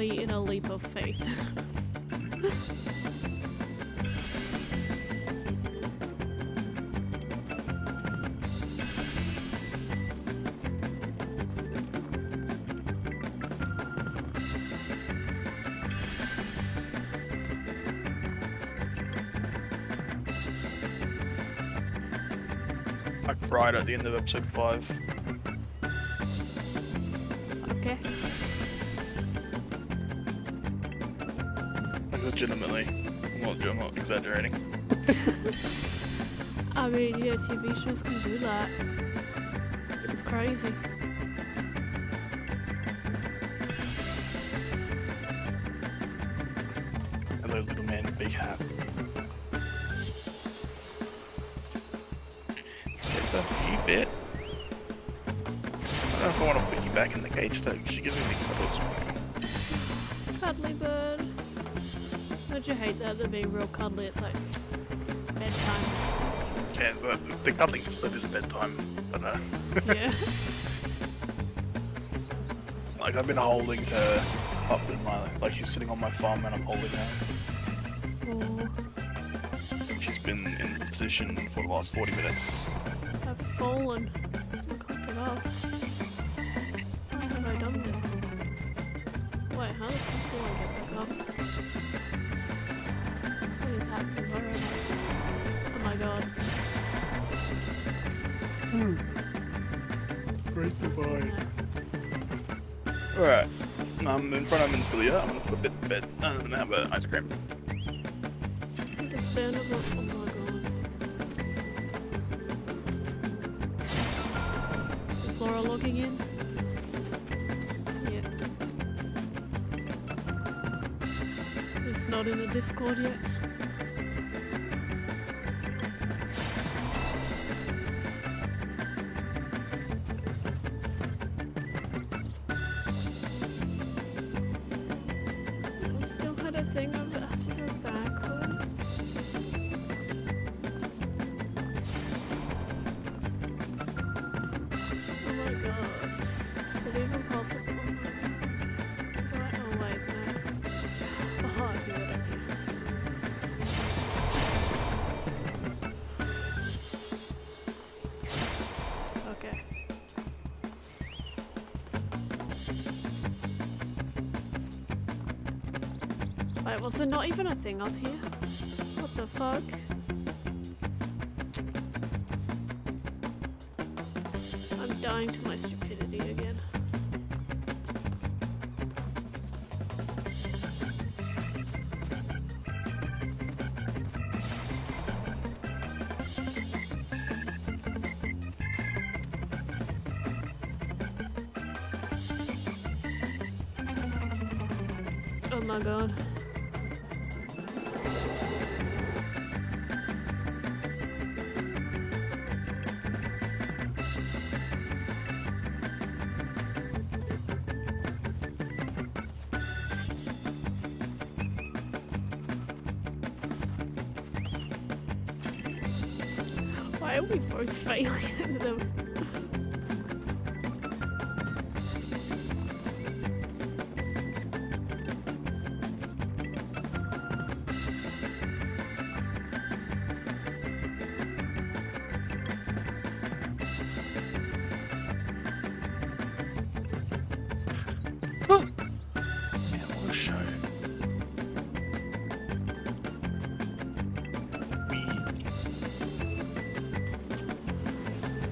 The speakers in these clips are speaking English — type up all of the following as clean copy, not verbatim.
literally in a leap of faith. I cried at the end of episode 5. Okay. Like, legitimately. I'm not exaggerating. I mean, yeah, TV shows can do that. It's crazy. Hello, little man in big hat. Get the you bit. I don't know if I want to put you back in the cage though, because you're giving me cuddles. Cuddly bird. Don't you hate that? They're being real cuddly. It's like, it's bedtime. Yeah, but the cuddling just said it's bedtime. But Yeah. like I've been holding her up in my, like she's sitting on my farm and I'm holding her. Oh, She's been in position for the last 40 minutes. I've fallen. I can't get up. Why have I done this? Wait, how the fuck do I get back up? What is happening? Where am I? Oh my god. Great goodbye. Alright. I'm in front of Minfilia. I'm gonna put a bit in bed. I'm gonna have an ice cream. Understandable. Oh my god. Is Laura logging in? Yeah. It's not in the Discord yet. I still had a thing of it. I have to go backwards. Oh my god. Is it even possible? Right? Oh wait, no. Oh, I do it again. Okay. Wait, was there not even a thing up here? What the fuck? I'm dying to my stupidity again. Oh my god. Why are we both failing at them? Man, what a show.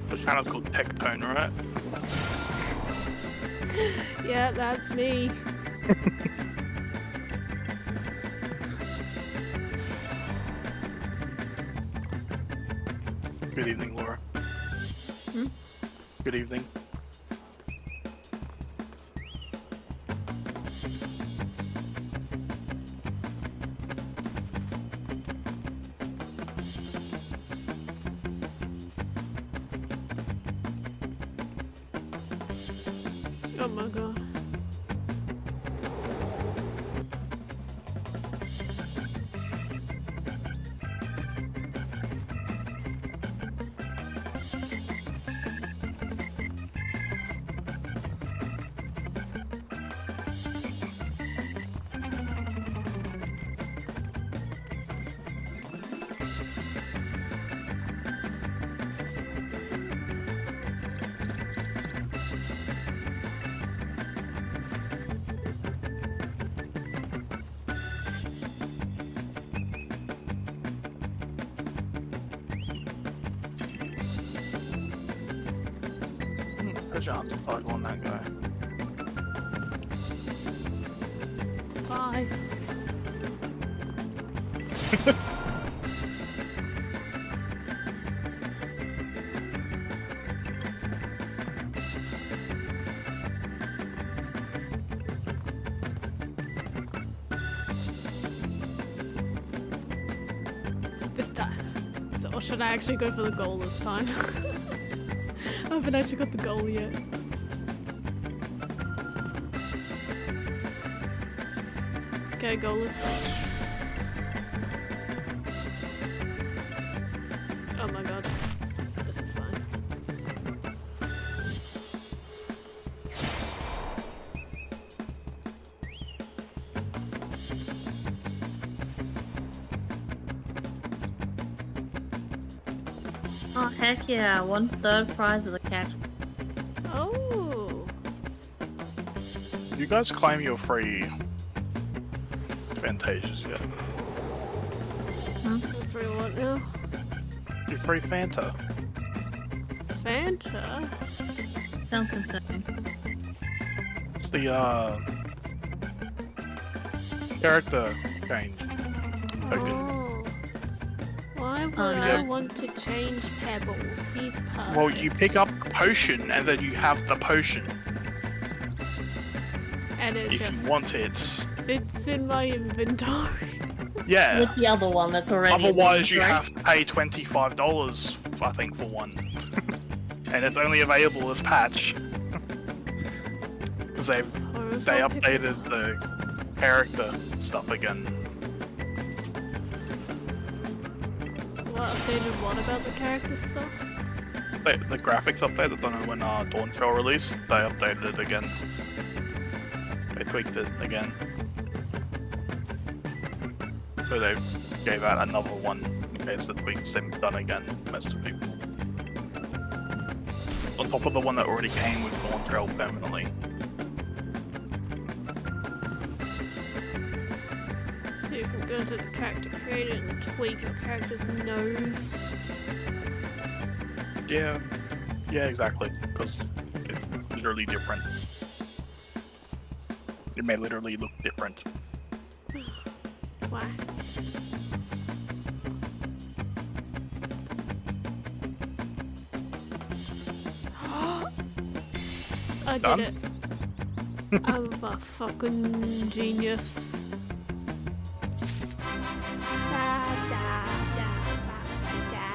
The channel's called Tectone, right? Yeah, that's me. Good evening, Laura. Hmm? Good evening. Oh my god. chance of tackling that guy. Bye. This time. So, or should I actually go for the goal this time? I haven't actually got the goal yet. Okay, goal, let's go. Oh my god. This is fine. Oh heck yeah, 1/3 prize of the cat. Oh. You guys claim your free Fantasias yet? For what now? Your free Fanta. Fanta? Sounds concerning. It's the character change token. Oh. Why would Oh, no. I want to change Pebbles? He's perfect. Well, you pick up a potion and then you have the potion and it if just you want it. sits in my inventory. Yeah. With the other one that's already. Otherwise, you right? have to pay $25, I think, for one, and it's only available as patch because they updated the character stuff again. What updated what about the character stuff? The graphics update. I don't know when Dawn Trail released. They updated it again. They tweaked it again. So they gave out another one in case the tweaks have been done again. Most of people. On top of the one that already came with Dawn Trail permanently. So you can go to the character creator and tweak your character's nose. Yeah. Yeah, exactly. Because it's literally different. It may literally look different. Why? I did Done? it. I'm a fucking genius. Da, da, da, ba, da.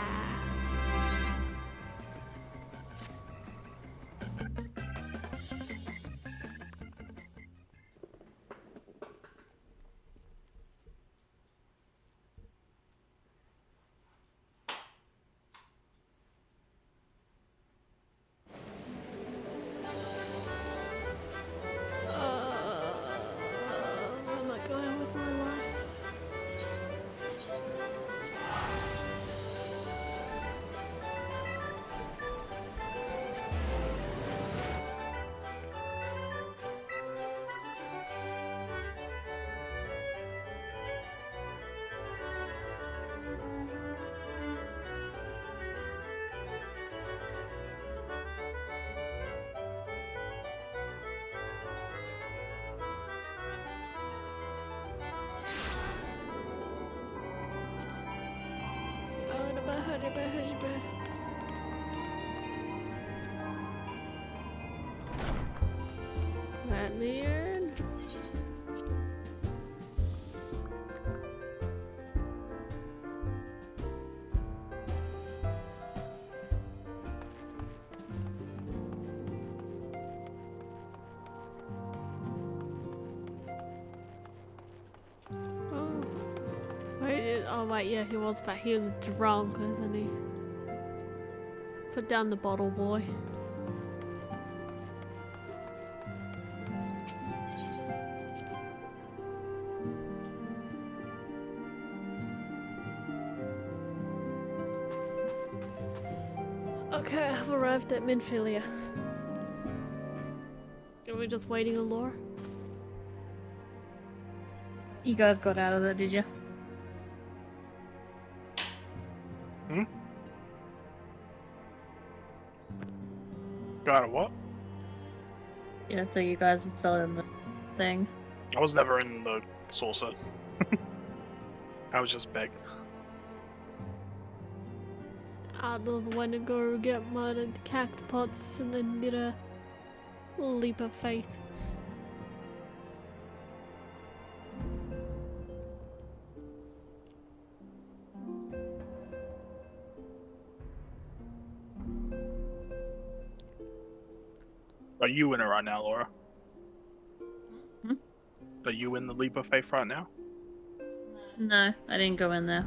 Where am I going with my life? Let me in. Oh. Oh wait, yeah, he was back. He was drunk, isn't he? Put down the bottle, boy. Okay, I've arrived at Minfilia. Are we just waiting on Laura? You guys got out of there, did you? Got it, what? Yeah, so you guys were still in the thing. I was never in the saucer. I was just big. I just want to go get my cactus pots and then did a leap of faith. Are you in it right now, Laura? Hmm? Are you in the leap of faith right now? No, I didn't go in there.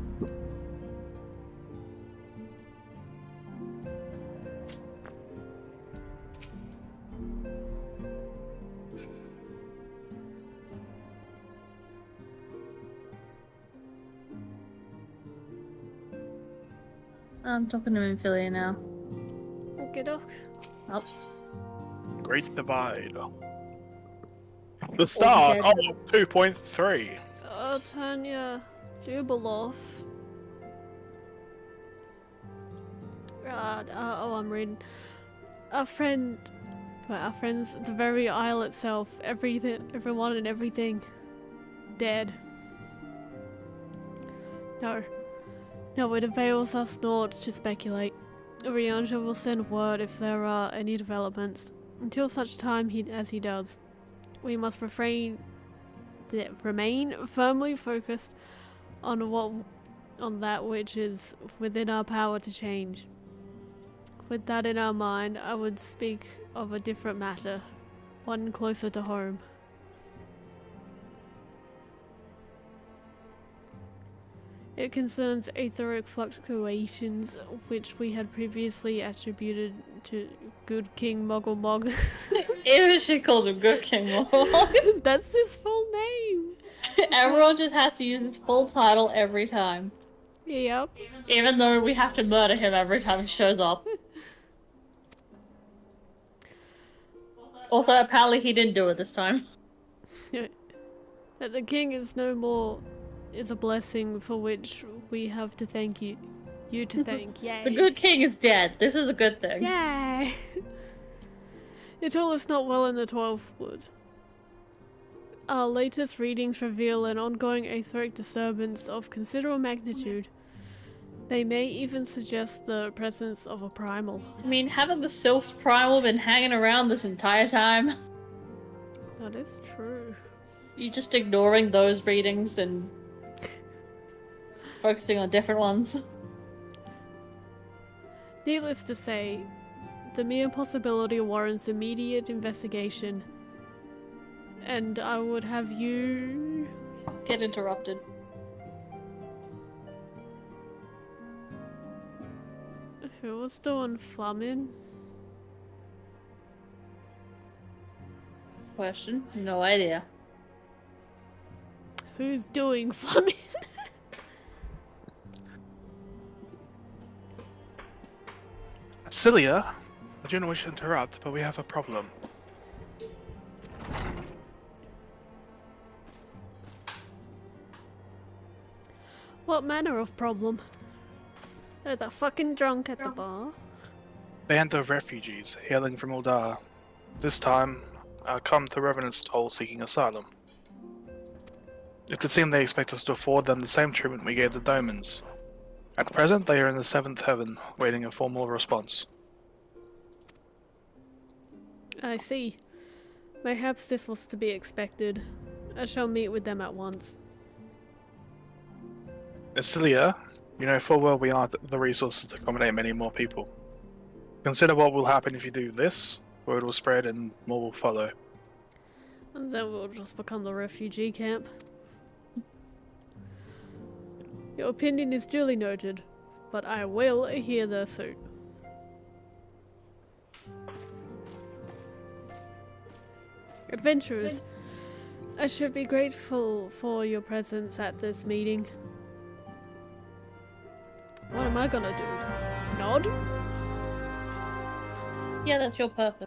I'm talking to Ophelia now. Okay, doc. Oh, Great Divide. The start dead. of 2.3. Tanya Jubiloff. Oh, I'm reading. Our friend's the very isle itself. Everyone and everything. Dead. No, it avails us naught to speculate. Orianjo will send word if there are any developments. Until such time as he does, we must remain firmly focused on that which is within our power to change. With that in our mind, I would speak of a different matter, one closer to home. It concerns etheric fluctuations, which we had previously attributed to Good King Moggle Mog. even she calls him Good King Mohawk. That's his full name! Everyone just has to use his full title every time. Yep. Even though we have to murder him every time he shows up. Also, apparently he didn't do it this time. That the king is no more is a blessing for which we have to thank you. You to thank. Yay. The Good King is dead. This is a good thing. Yay! You told us not well in the 12th wood. Our latest readings reveal an ongoing etheric disturbance of considerable magnitude. They may even suggest the presence of a primal. I mean, haven't the Sylphs Primal been hanging around this entire time? That is true. You just ignoring those readings and focusing on different ones. Needless to say, the mere possibility warrants immediate investigation. And I would have you... Get interrupted. Who was doing Flamin? Question? No idea. Who's doing Flamin? Cilia, I do not wish to interrupt, but we have a problem. What manner of problem? They're the fucking drunk at the bar. Band of refugees hailing from Uldar. This time, come to Revenant's Toll seeking asylum. It would seem they expect us to afford them the same treatment we gave the Domans. At present, they are in the 7th heaven, waiting a formal response. I see. Perhaps this was to be expected. I shall meet with them at once. Cilia, you know full well we aren't the resources to accommodate many more people. Consider what will happen if you do this. Word will spread and more will follow. And then we'll just become the refugee camp. Your opinion is duly noted, but I will hear their suit. Adventurers, I should be grateful for your presence at this meeting. What am I gonna do? Nod? Yeah, that's your purpose.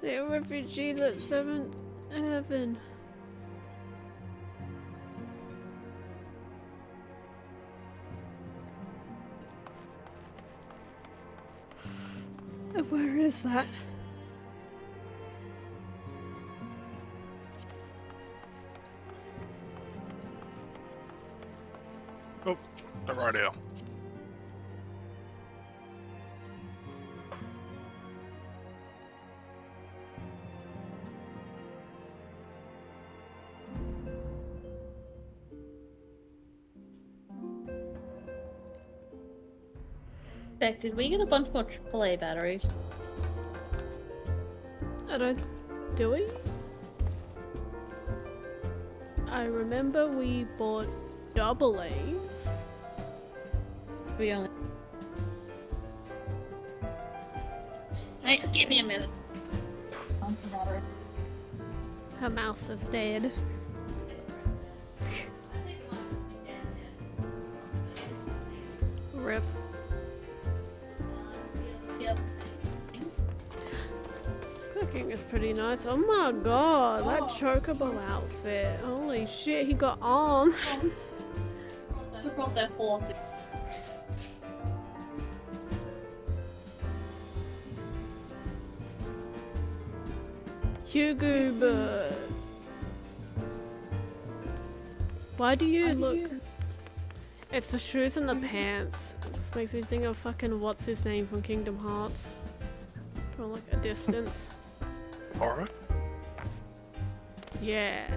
The refugees at 7th heaven. Where is that? Oh, they're right here. Beck, did we get a bunch more AAA batteries? I don't... Do we? I remember we bought double A's. So we only... Hey, give me a minute. Her mouse is dead. Rip. Yep. Cooking is pretty nice. Oh my god, that chocobo outfit. Holy shit, he got arms. Who brought that horse? Hugo Bird. Why do you look... It's the shoes and the pants. It just makes me think of fucking what's his name from Kingdom Hearts. From like a distance. Alright. Yeah.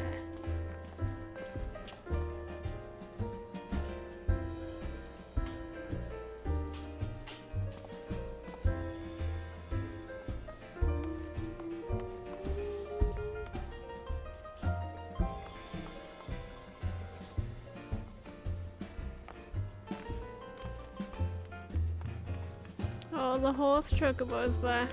Oh, the horse chocobo's back.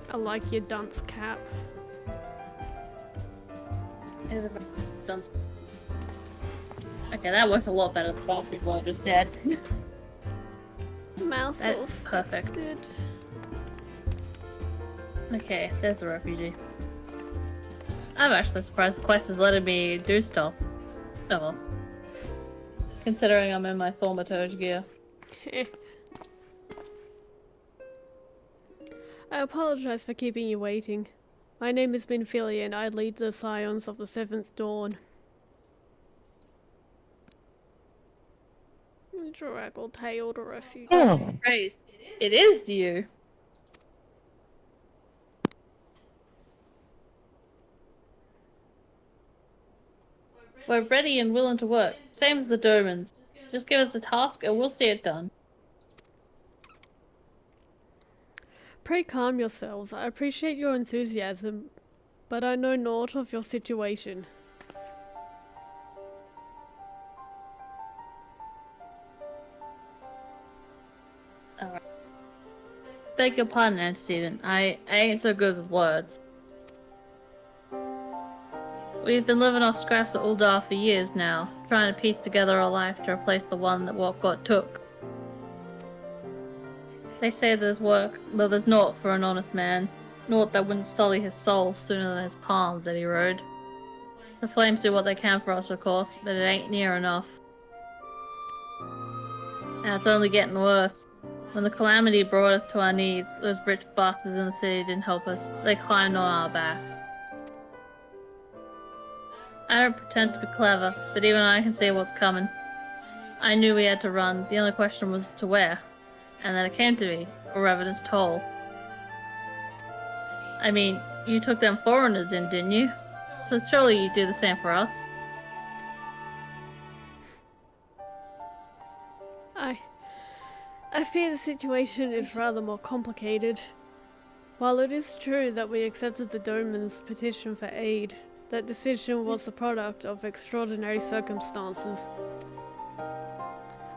I like your dunce cap. Is it done? Okay, that works a lot better than what people just did. Mouse That is all perfect. fixed. Okay, there's the refugee. I'm actually surprised the quest is letting me do stuff. Oh well. Considering I'm in my thaumaturge gear. I apologize for keeping you waiting. My name is Minfilia and I lead the Scions of the Seventh Dawn. Draggle-tailed refugee. Praise. It is you. We're ready and willing to work. Same as the Dermans. Just give us a task and we'll see it done. Pray calm yourselves. I appreciate your enthusiasm, but I know naught of your situation. Alright. Beg your pardon, antecedent. I ain't so good with words. We've been living off scraps of Uldar for years now, trying to piece together a life to replace the one that what got took. They say there's work, but there's naught for an honest man. Naught that wouldn't sully his soul sooner than his palms that he rode. The flames do what they can for us, of course, but it ain't near enough. And it's only getting worse. When the calamity brought us to our knees, those rich bastards in the city didn't help us. They climbed on our back. I don't pretend to be clever, but even I can see what's coming. I knew we had to run, the only question was to where. And then it came to me, a Revenant's Toll. I mean, you took them foreigners in, didn't you? So surely you'd do the same for us. I fear the situation is rather more complicated. While it is true that we accepted the Doman's petition for aid, that decision was the product of extraordinary circumstances.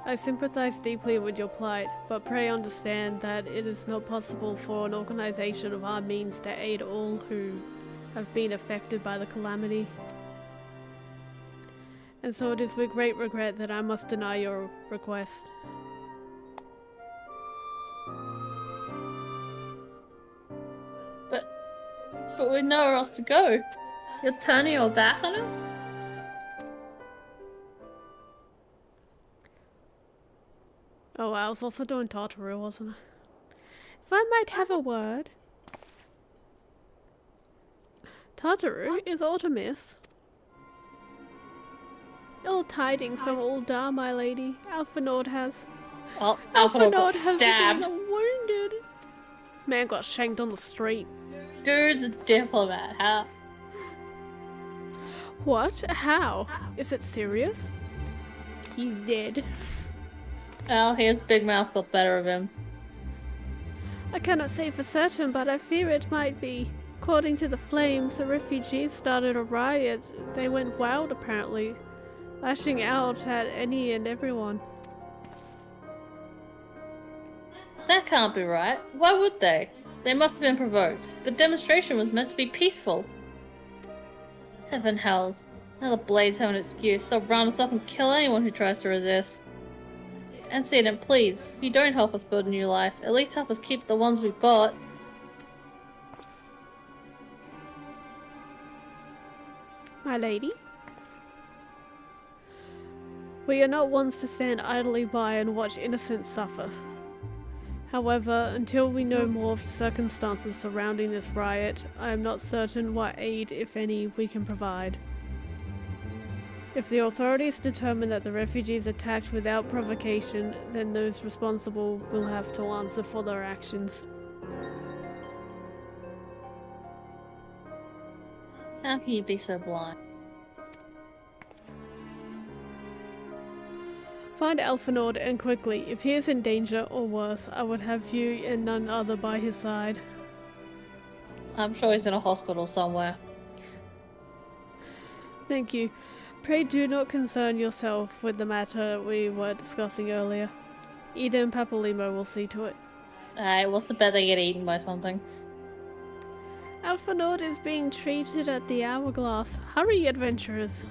I sympathize deeply with your plight, but pray understand that it is not possible for an organization of our means to aid all who have been affected by the calamity. And so it is with great regret that I must deny your request. But we've nowhere else to go. You're turning your back on us? Oh, I was also doing Tartaru, wasn't I? If I might have a word. Tartaru is Artemis. Ill tidings from Uldar, my lady. Alphanord has. Well, Alphanord got has stabbed. been wounded. Man got shanked on the street. Dude's a diplomat, huh? What? How? Is it serious? He's dead. Well, his big mouth got better of him. I cannot say for certain, but I fear it might be. According to the Flames, the refugees started a riot. They went wild, apparently, lashing out at any and everyone. That can't be right. Why would they? They must have been provoked. The demonstration was meant to be peaceful. Heaven hells. Now the Blades have an excuse. They'll round us up and kill anyone who tries to resist. Antecedent, please. If you don't help us build a new life, at least help us keep the ones we've got. My lady? We are not ones to stand idly by and watch innocents suffer. However, until we know more of the circumstances surrounding this riot, I am not certain what aid, if any, we can provide. If the authorities determine that the refugees attacked without provocation, then those responsible will have to answer for their actions. How can you be so blind? Find Alphanord and quickly. If he is in danger or worse, I would have you and none other by his side. I'm sure he's in a hospital somewhere. Thank you. Pray do not concern yourself with the matter we were discussing earlier. Ida and Papalimo will see to it. What's the bet they get eaten by something? Alphanord is being treated at the Hourglass. Hurry, adventurers!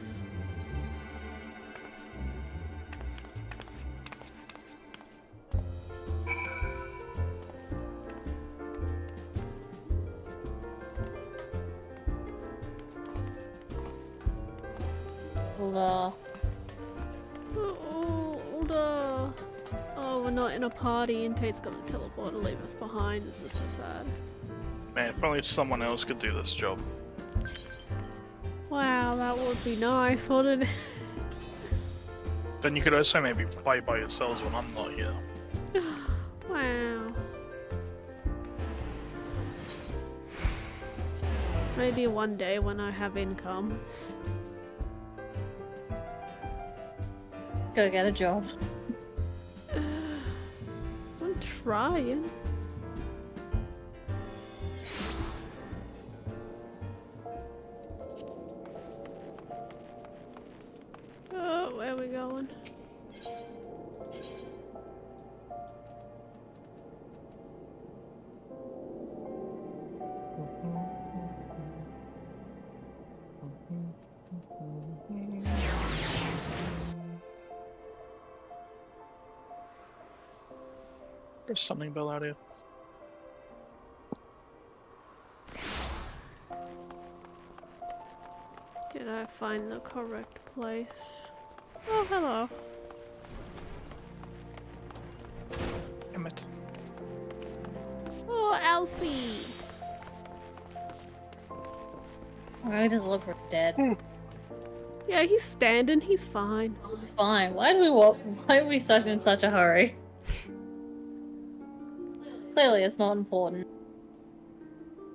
Oh, we're not in a party and Tate's gonna teleport and leave us behind. This is so sad. Man, if only someone else could do this job. Wow, that would be nice, wouldn't it? Then you could also maybe play by yourselves when I'm not here. Wow. Maybe one day when I have income. Go get a job. I'm trying. Oh, where are we going? There's something bell out here. Did I find the correct place? Oh, hello. Damn it. Oh, Alfie! I just look for dead. Yeah, he's standing. He's fine. Fine. Why do we walk? Why are we stuck in such a hurry? Clearly, it's not important.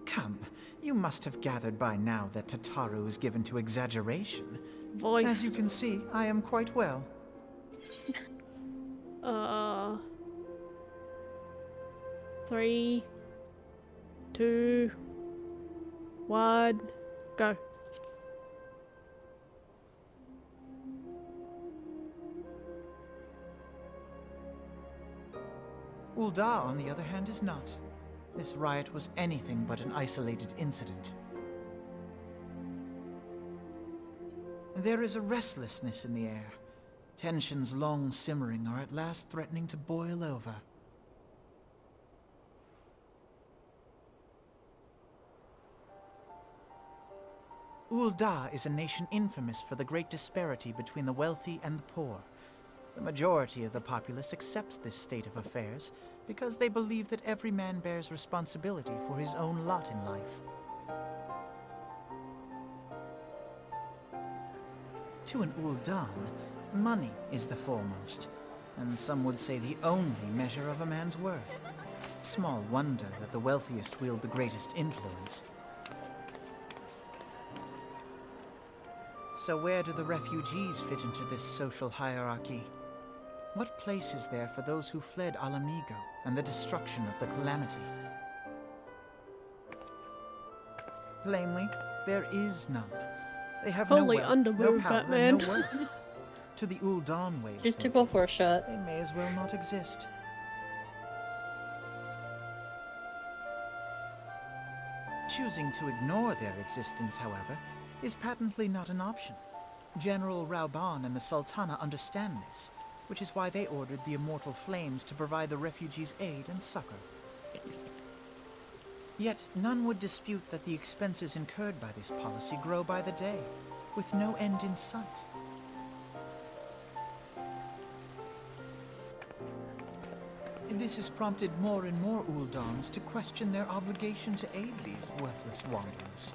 Come, you must have gathered by now that Tataru is given to exaggeration. Voice. As you can see, I am quite well. 3, 2, 1, go. Uldar, on the other hand, is not. This riot was anything but an isolated incident. There is a restlessness in the air. Tensions long simmering are at last threatening to boil over. Ul'dah is a nation infamous for the great disparity between the wealthy and the poor. The majority of the populace accepts this state of affairs because they believe that every man bears responsibility for his own lot in life. To an Ul'dan, money is the foremost, and some would say the only measure of a man's worth. Small wonder that the wealthiest wield the greatest influence. So where do the refugees fit into this social hierarchy? What place is there for those who fled Alamigo and the destruction of the Calamity? Plainly, there is none. They have Fully no wealth, no underboob, power, Batman. and no worth. To the Ul'dan way of Just to thinking, go for a shot. they may as well not exist. Choosing to ignore their existence, however, is patently not an option. General Rauban and the Sultana understand this, which is why they ordered the Immortal Flames to provide the refugees aid and succor. Yet none would dispute that the expenses incurred by this policy grow by the day, with no end in sight. This has prompted more and more Uldans to question their obligation to aid these worthless wanderers.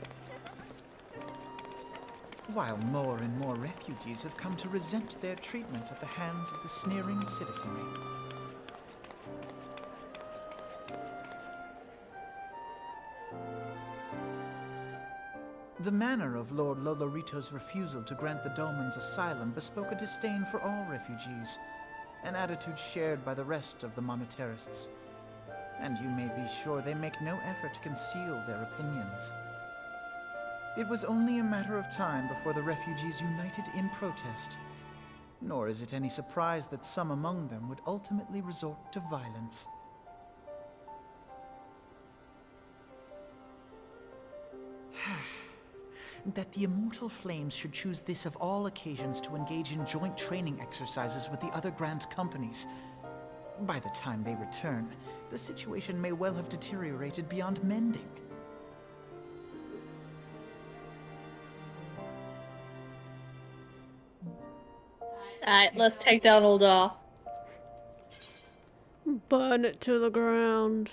While more and more refugees have come to resent their treatment at the hands of the sneering citizenry. The manner of Lord Lolorito's refusal to grant the Dolmens asylum bespoke a disdain for all refugees, an attitude shared by the rest of the monetarists. And you may be sure they make no effort to conceal their opinions. It was only a matter of time before the refugees united in protest. Nor is it any surprise that some among them would ultimately resort to violence. That the Immortal Flames should choose this of all occasions to engage in joint training exercises with the other Grand Companies. By the time they return, the situation may well have deteriorated beyond mending. Alright, let's take down Ul'dah. Burn it to the ground.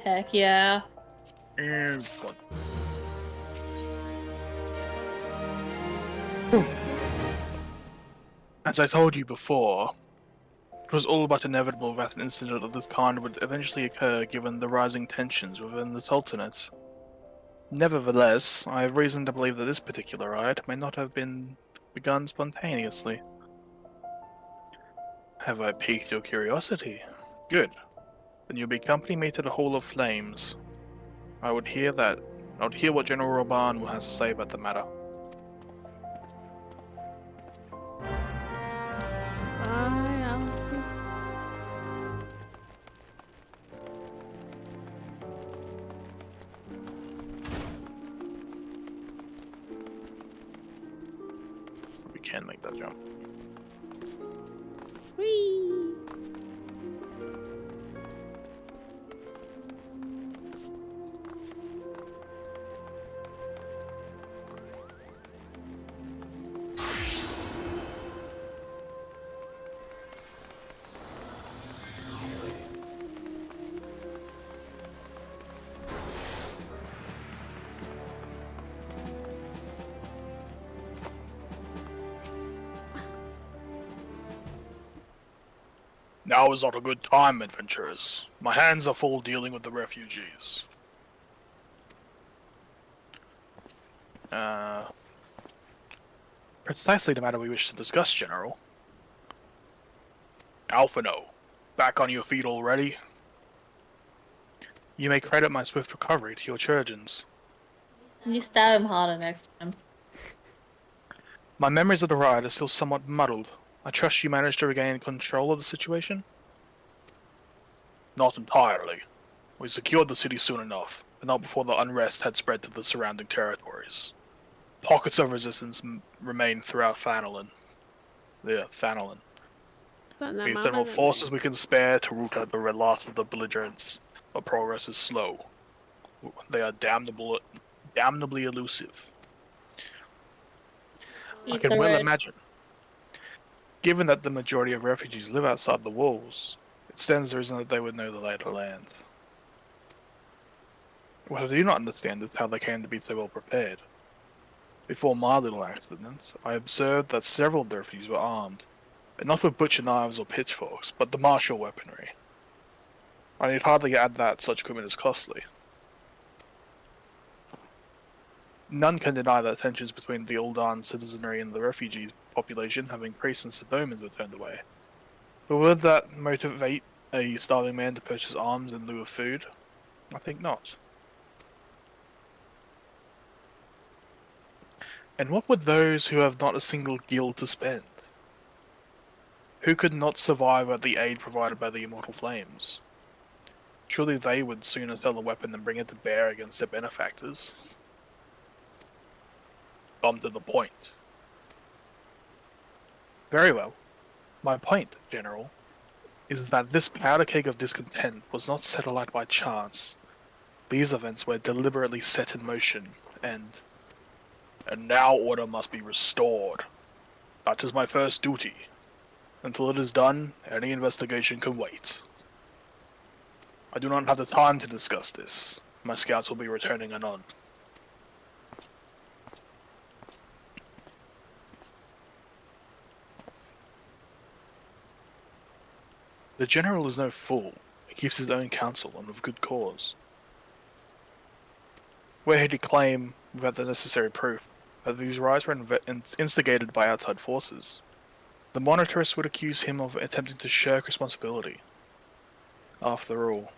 Heck yeah. And God. As I told you before, it was all but inevitable that an incident of this kind would eventually occur given the rising tensions within the Sultanate. Nevertheless, I have reason to believe that this particular riot may not have been begun spontaneously. Have I piqued your curiosity? Good. Then you'll be accompanying me to the Hall of Flames. I would hear what General Rauban has to say about the matter. We can make that jump. Whee! Now is not a good time, adventurers. My hands are full dealing with the refugees. Precisely the matter we wish to discuss, General. Alphino, back on your feet already? You may credit my swift recovery to your Churgeons. You stab him harder next time. My memories of the riot are still somewhat muddled. I trust you managed to regain control of the situation? Not entirely. We secured the city soon enough, but not before the unrest had spread to the surrounding territories. Pockets of resistance remain throughout Thanalin. Thanalin. We have more forces we can spare to root out the lot of the belligerents, but progress is slow. They are damnably elusive. I Eat can the well red. imagine. Given that the majority of refugees live outside the walls, it stands to reason that they would know the lay of the land. What I do not understand is how they came to be so well prepared. Before my little accident, I observed that several of the refugees were armed, but not with butcher knives or pitchforks, but the martial weaponry. I need hardly add that such equipment is costly. None can deny that tensions between the Uldan citizenry and the refugee population have increased since the Domans were turned away. But would that motivate a starving man to purchase arms in lieu of food? I think not. And what would those who have not a single guild to spend? Who could not survive without the aid provided by the immortal flames? Surely they would sooner sell a weapon than bring it to bear against their benefactors. Come to the point. Very well. My point, General, is that this powder keg of discontent was not set alight by chance. These events were deliberately set in motion, and now order must be restored. That is my first duty. Until it is done, any investigation can wait. I do not have the time to discuss this. My scouts will be returning anon. The General is no fool. He keeps his own counsel, and with good cause. Were he to claim, without the necessary proof, that these riots were instigated by outside forces, the monitorists would accuse him of attempting to shirk responsibility. After all,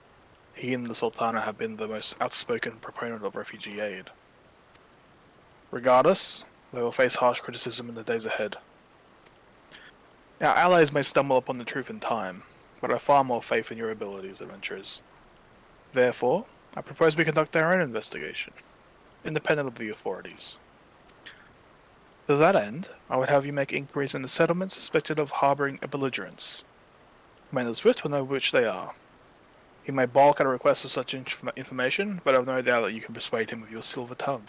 he and the Sultana have been the most outspoken proponent of refugee aid. Regardless, they will face harsh criticism in the days ahead. Our allies may stumble upon the truth in time, but I have far more faith in your abilities, adventurers. Therefore, I propose we conduct our own investigation, independent of the authorities. To that end, I would have you make inquiries in the settlements suspected of harboring belligerents. Commander Swift will know which they are. He may balk at a request of such information, but I have no doubt that you can persuade him with your silver tongue.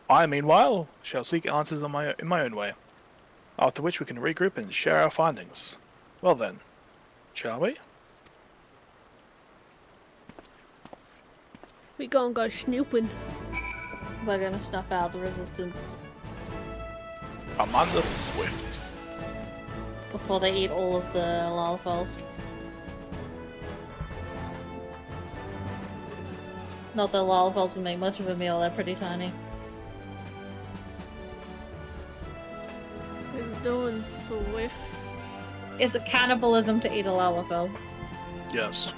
I, meanwhile, shall seek answers in my own way, after which we can regroup and share our findings. Well then, shall we? We gonna go snooping. We're gonna snuff out the resistance Commander Swift. before they eat all of the lalafels. Not that lalafels would make much of a meal, they're pretty tiny. He's doing Swift. Is it cannibalism to eat a lalafel? Yes.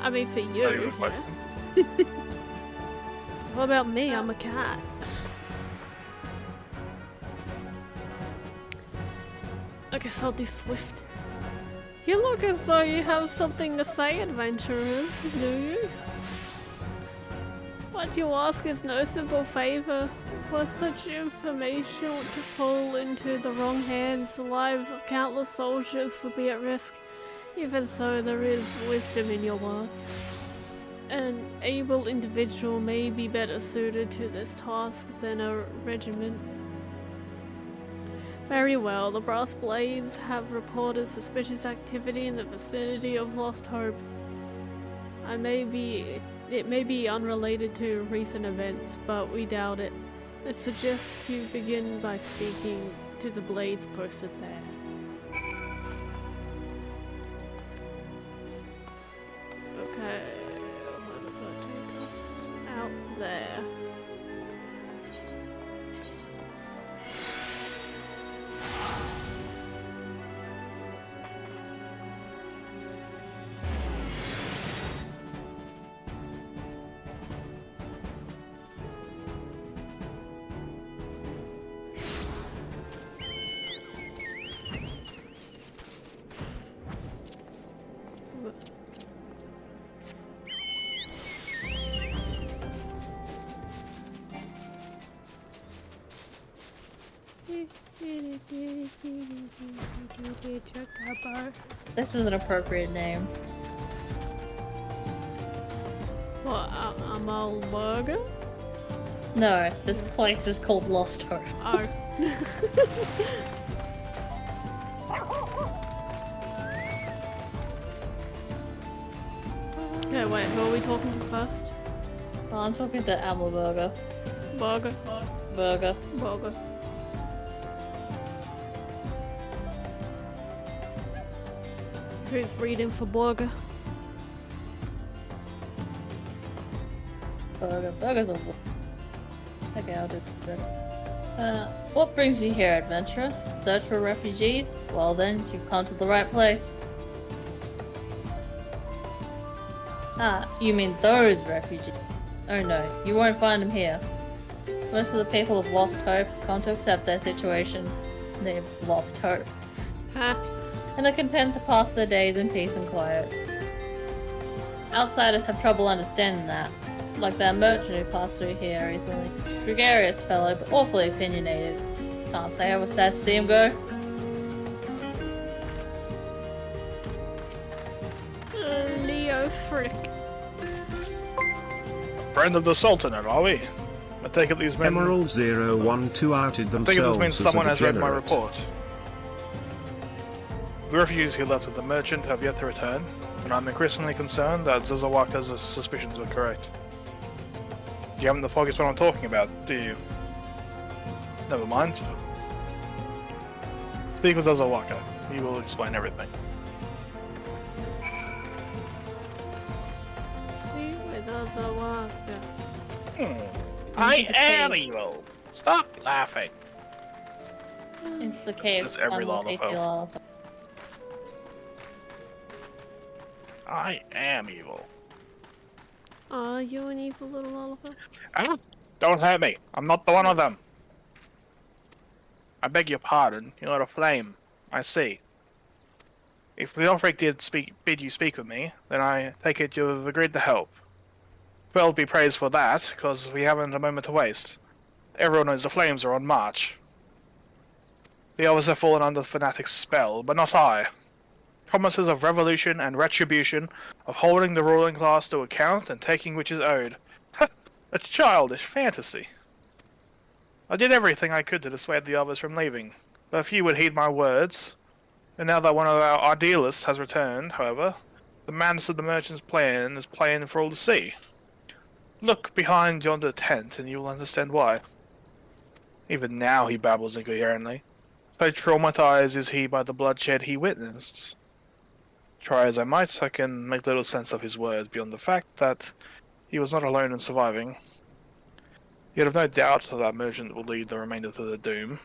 I mean, for Very you, good question. yeah. What about me? I'm a cat. I guess I'll do Swift. You look as though you have something to say, adventurers, do you? What you ask is no simple favor. For such information to fall into the wrong hands, the lives of countless soldiers would be at risk. Even so, there is wisdom in your words. An able individual may be better suited to this task than a regiment. Very well, the Brass Blades have reported suspicious activity in the vicinity of Lost Hope. It may be unrelated to recent events, but we doubt it. I suggest you begin by speaking to the Blades posted there. Okay, where does that take us? Out there. This is an appropriate name. What, Amal Burger? No, this place is called Lost Hope. Oh. Okay, wait, who are we talking to first? Well, I'm talking to Amelburger. Burger. Burger. Burger. Who's reading for Burger? Burger's a... Okay, I'll do that. What brings you here, adventurer? Search for refugees? Well then, you've come to the right place. Ah, you mean those refugees? Oh no, you won't find them here. Most of the people have lost hope, come to accept their situation. They've lost hope. Huh? And are content to pass their days in peace and quiet. Outsiders have trouble understanding that. Like that merchant who passed through here recently. Gregarious fellow, but awfully opinionated. Can't say I was sad to see him go. Leo Frick. Friend of the Sultanate, are we? I take it these men... Emerald 012 outed I themselves think it means as someone a has read my degenerate. report. The refugees who left with the merchant have yet to return, and I'm increasingly concerned that Zazawaka's suspicions were correct. You haven't the foggiest what I'm talking about, do you? Never mind. Speak with Zazawaka. He will explain everything. I am evil! Stop laughing! Into the cave. is every One will taste Lalafell. your Lalafell. I am evil. Are you an evil little Oliver? Ah, don't hurt me. I'm not the one of them. I beg your pardon. You're not a flame. I see. If Leofric did bid you speak with me, then I take it you've agreed to help. Well, be praised for that, because we haven't a moment to waste. Everyone knows the flames are on march. The others have fallen under the fanatic's spell, but not I. Promises of revolution and retribution, of holding the ruling class to account and taking which is owed. A childish fantasy. I did everything I could to dissuade the others from leaving, but few would heed my words. And now that one of our idealists has returned, however, the madness of the merchant's plan is plain for all to see. Look behind yonder tent and you will understand why. Even now he babbles incoherently. So traumatized is he by the bloodshed he witnessed. Try as I might, I can make little sense of his words beyond the fact that he was not alone in surviving. Yet I've no doubt that merchant will lead the remainder to the doom.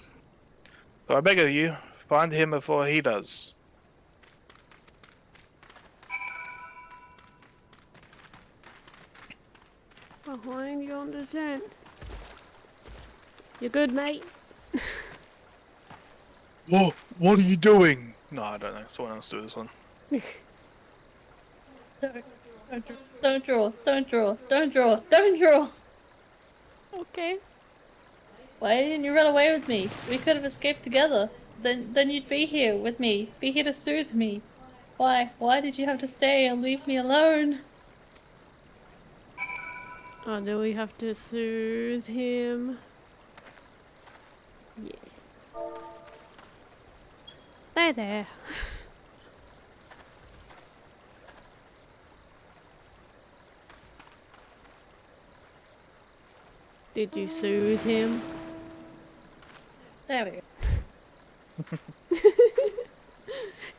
So I beg of you, find him before he does. Behind yonder tent. You good, mate? What are you doing? No, I don't know. Someone else do this one. Don't draw. Don't draw. Don't draw. Don't draw. Okay. Why didn't you run away with me? We could have escaped together. Then you'd be here with me. Be here to soothe me. Why? Why did you have to stay and leave me alone? Oh, do we have to soothe him? Yeah. There. Did you soothe him? There we go.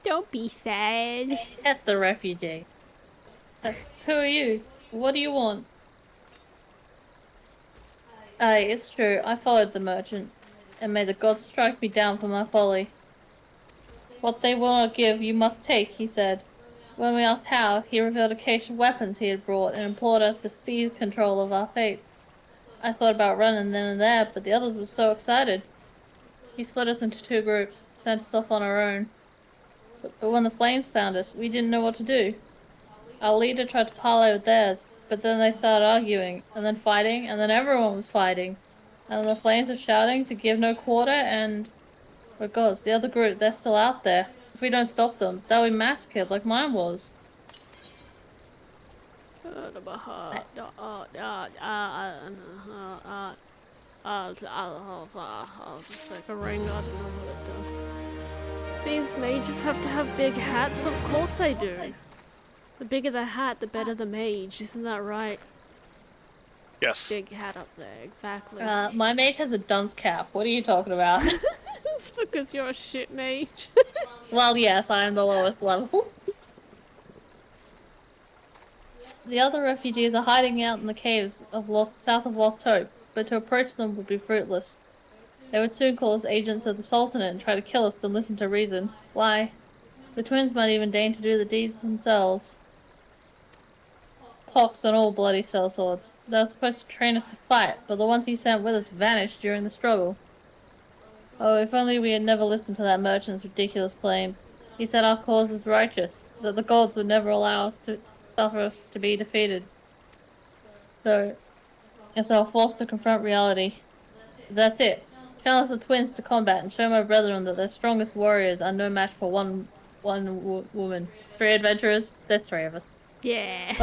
Don't be sad. At the refugee. Who are you? What do you want? Aye, it's true. I followed the merchant, and may the gods strike me down for my folly. What they will not give, you must take, he said. When we asked how, he revealed a cache of weapons he had brought and implored us to seize control of our fate. I thought about running then and there, but the others were so excited. He split us into 2 groups, sent us off on our own. But when the flames found us, we didn't know what to do. Our leader tried to parley with theirs, but then they started arguing, and then fighting, and then everyone was fighting. And then the flames were shouting to give no quarter, and... oh gods, the other group, they're still out there. If we don't stop them, they'll be massacred like mine was. Just like a ring, I don't know what it does. These mages have to have big hats? Of course they do. The bigger the hat, the better the mage, isn't that right? Yes. Big hat up there, exactly. My mage has a dunce cap. What are you talking about? It's because you're a shit mage. Well, yes, I am the lowest level. The other refugees are hiding out in the caves of south of Lost Hope, but to approach them would be fruitless. They would soon call us agents of the Sultanate and try to kill us than listen to reason. Why? The twins might even deign to do the deeds themselves. Pox on all bloody sellswords. They were supposed to train us to fight, but the ones he sent with us vanished during the struggle. Oh, if only we had never listened to that merchant's ridiculous claims. He said our cause was righteous, that the gods would never allow us to suffer us to be defeated. So, if they were forced to confront reality, that's it. Challenge the twins to combat and show my brethren that their strongest warriors are no match for one woman. 3 adventurers, there's 3 of us. Yeah.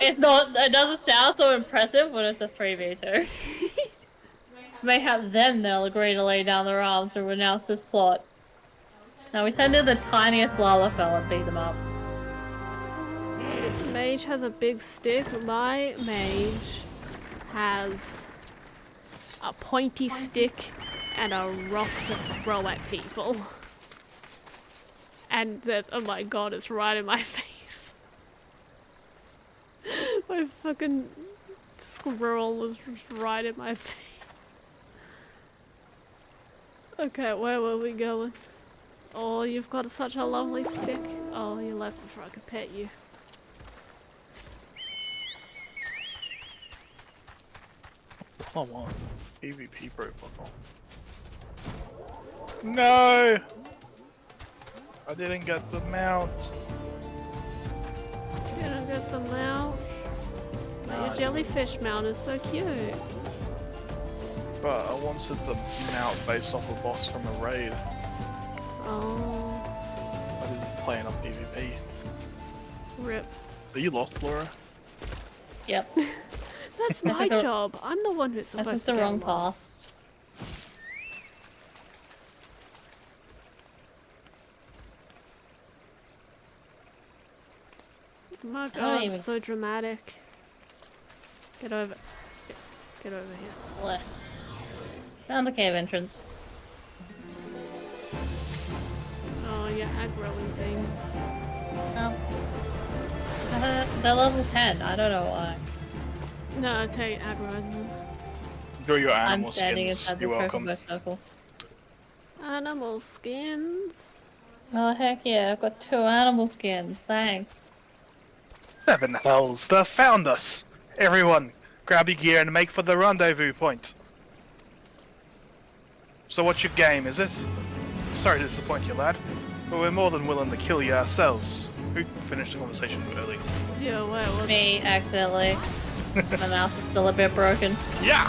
It doesn't sound so impressive when it's a 3v2. Mayhap then they'll agree to lay down their arms and renounce this plot. Now we send in the tiniest Lala fella and beat them up. Mage has a big stick. My mage has a pointy stick and a rock to throw at people. And there's, oh my god, it's right in my face. My fucking squirrel is right in my face. Okay, where were we going? Oh, you've got such a lovely stick. Oh, you left before I could pet you. Come on. PvP protocol. No! I didn't get the mount. You don't get the mount. But your jellyfish mount is so cute. But I wanted the mount based off a boss from a raid. Oh, I didn't play enough PvP. rip. Are you lost, Laura? Yep. That's I my took the- job. I'm the one who's I took supposed the to get wrong lost. Oh my I don't god, even- it's so dramatic. Get over. Get over here. Blech. Found the cave entrance. Oh, you're aggroing things. Oh. They're level 10. I don't know why. No, take aggroing them. Enjoy your I'm animal standing skins. inside the You're welcome. chocobo circle. Animal skins. Oh heck yeah, I've got 2 animal skins. Thanks. 7 hells, they found us! Everyone, grab your gear and make for the rendezvous point. So what's your game, is it? Sorry to disappoint you, lad, but we're more than willing to kill you ourselves. Who finished the conversation early? Yeah, wait, what? Me, accidentally. My mouth is still a bit broken. Yeah!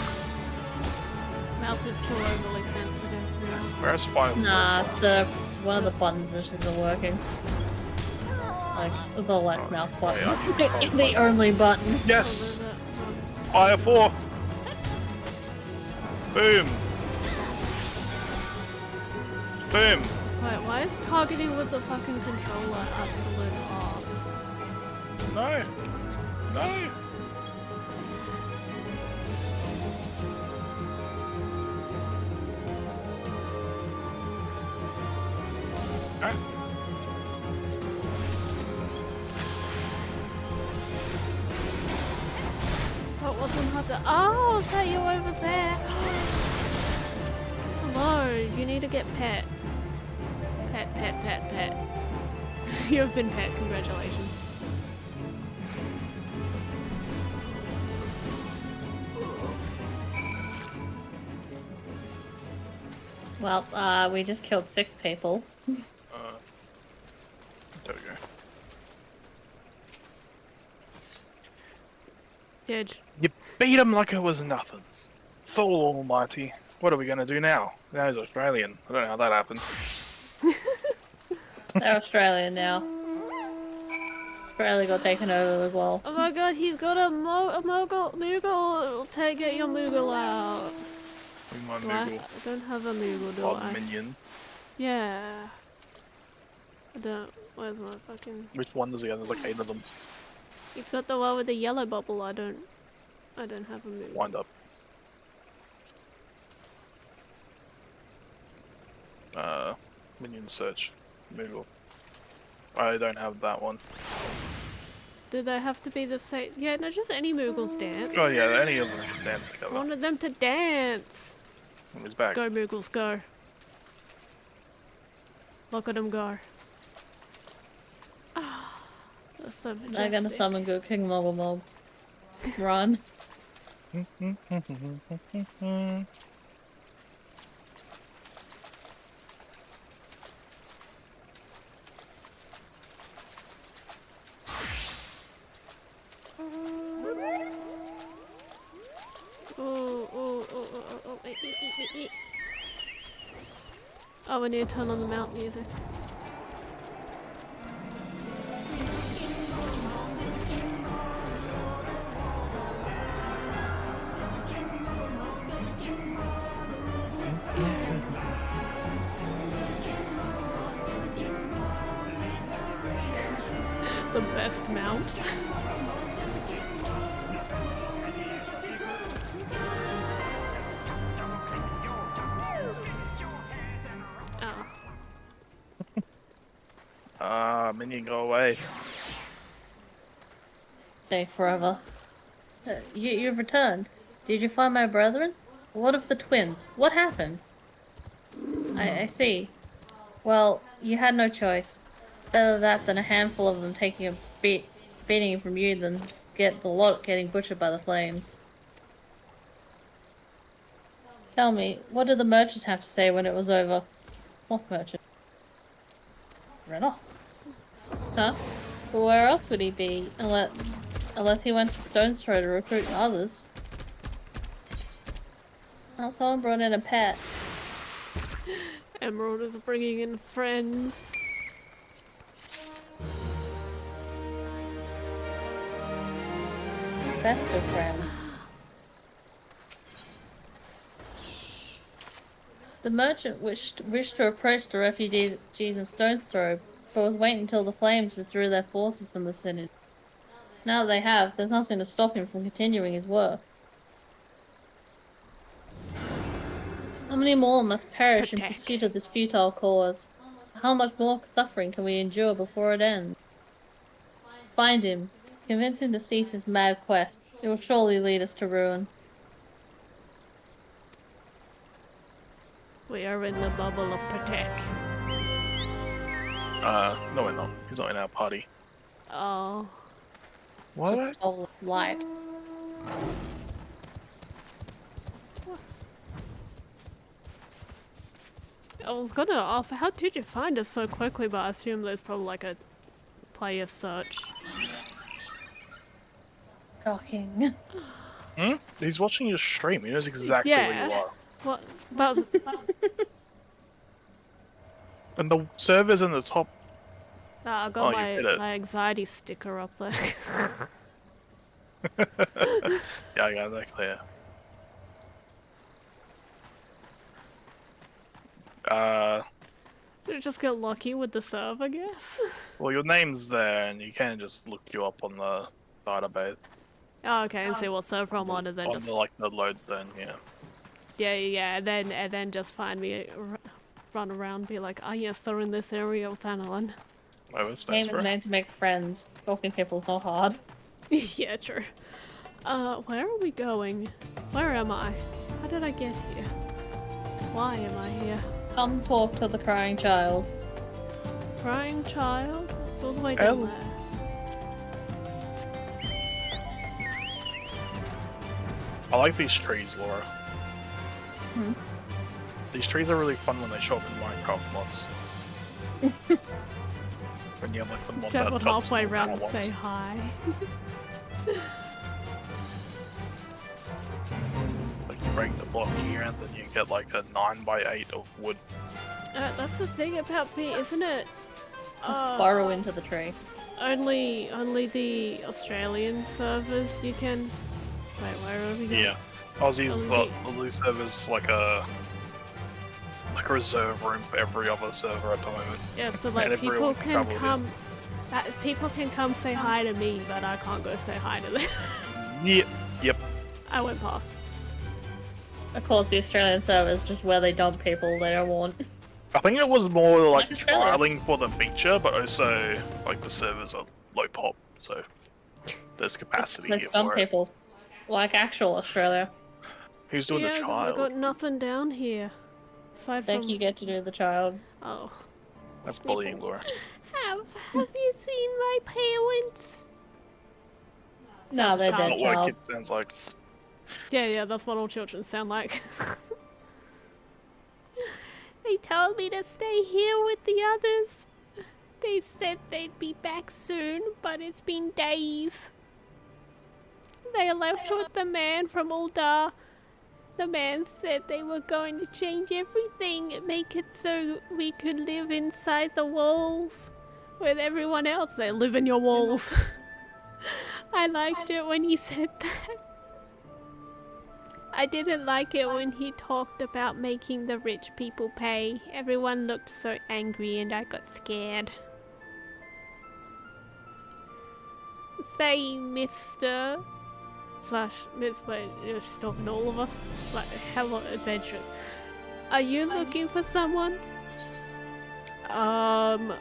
Mouse is too overly sensitive now. Where's Fire? Nah, one of the buttons just isn't working. Like, the left mouse button. yeah, It's the only button. Yes! Oh, Fire 4! Boom! Boom! wait, why is targeting with the fucking controller absolute arse? No! No! Alright. What wasn't hard to— oh, is that you over there? Hello, you need to get pet. Pet, pet, pet, pet. You have been pet, congratulations. Well, we just killed 6 people. There we go. Did. You beat him like it was nothing. Thor almighty. What are we gonna do now? Now he's Australian. I don't know how that happened. They're Australian now. Australia got taken over as well. Oh my god, he's got a Moogle! Get your Moogle out. We might Do I Moogle don't have a Moogle, do odd I? minion. Yeah. I don't. Where's my fucking... Which one does he have? There's like 8 of them. He's got the one with the yellow bubble. I don't have a Moogle. Wind up. Minion search. Moogle. I don't have that one. Do they have to be the same? Yeah, no, just any Moogles dance. Oh yeah, any of them can dance I together. wanted them to dance. And he's back. Go Moogles, go. Look at them go. Ah, that's so majestic. I'm gonna summon good King Moggle Mog. Run. Oh, we need to turn on the mount music. The best mount. Minion, go away. Stay forever. You've returned. Did you find my brethren? What of the twins? What happened? I see. Well, you had no choice. Better that than a handful of them taking a beating from you than get the lot getting butchered by the flames. Tell me, what did the merchant have to say when it was over? What merchant? Ran off. Huh? Well, where else would he be? Unless he went to Stone's Throw to recruit others. Oh, someone brought in a pet. Emerald is bringing in friends. Best of friends. The merchant wished to approach the refugees in Stone's Throw, but was waiting until the flames withdrew their forces from the city. Now that they have, there's nothing to stop him from continuing his work. How many more must perish in pursuit of this futile cause? How much more suffering can we endure before it ends? Find him. Convince him to cease his mad quest. It will surely lead us to ruin. We are in the bubble of Protect. No we're not. He's not in our party. Oh. What? Just all light. I was gonna ask, how did you find us so quickly, but I assume there's probably like a player search. Shocking. Hmm? He's watching your stream. He knows exactly where you are. What? But And the server's in the top. I got Oh, you hit it. my anxiety sticker up there. Yeah, I got that clear. Did it just get lucky with the serve, I guess? Well, your name's there, and you can just look you up on the database. Oh, okay, and see what server I'm on, and then On just the, like, the load then, yeah. yeah, and then just find me, run around, be like, oh yes, they're in this area with Annalyn. Oh, it's Game that's is right. meant to make friends. Stalking people is not hard. Yeah, true. Where are we going? Where am I? How did I get here? Why am I here? Come talk to the crying child. Crying child? It's all the way down there. I like these trees, Laura. Hmm? These trees are really fun when they show up in Minecraft mods. When you have like the mod that Traveled adopts halfway the around and ones. say hi. Like you break the block here and then you get like a 9x8 of wood. That's the thing about me, isn't it? Burrow into the tree. only the Australian servers you can. Wait, where are we going? Yeah. Aussies, Aussie. but Aussie servers like a reserve room for every other server at the moment. Yeah, so like And people everyone can travelled in. come. People can come say hi to me, but I can't go say hi to them. Yep. I went past. Of course, the Australian server is just where they dump people they don't want. I think it was more like Like Australia. trialing for the feature, but also like the servers are low pop, so there's capacity Let's here dump for it. people. Like actual Australia. Who's doing Yeah, the 'cause trial? I got nothing down here. Aside Think from you get to do the child. oh, That's bullying, Laura. have you seen my parents? No, That's they're a child. dead Not what a child. kid sounds like. Yeah, that's what all children sound like. They told me to stay here with the others. They said they'd be back soon, but it's been days. They left with the man from Uldar. The man said they were going to change everything and make it so we could live inside the walls with everyone else. They live in your walls. I liked it when he said that. I didn't like it when he talked about making the rich people pay. Everyone looked so angry and I got scared. Say, Mr. Slash, Miss, wait, she's talking to all of us. It's like hella adventurous. Are you looking for someone? I'm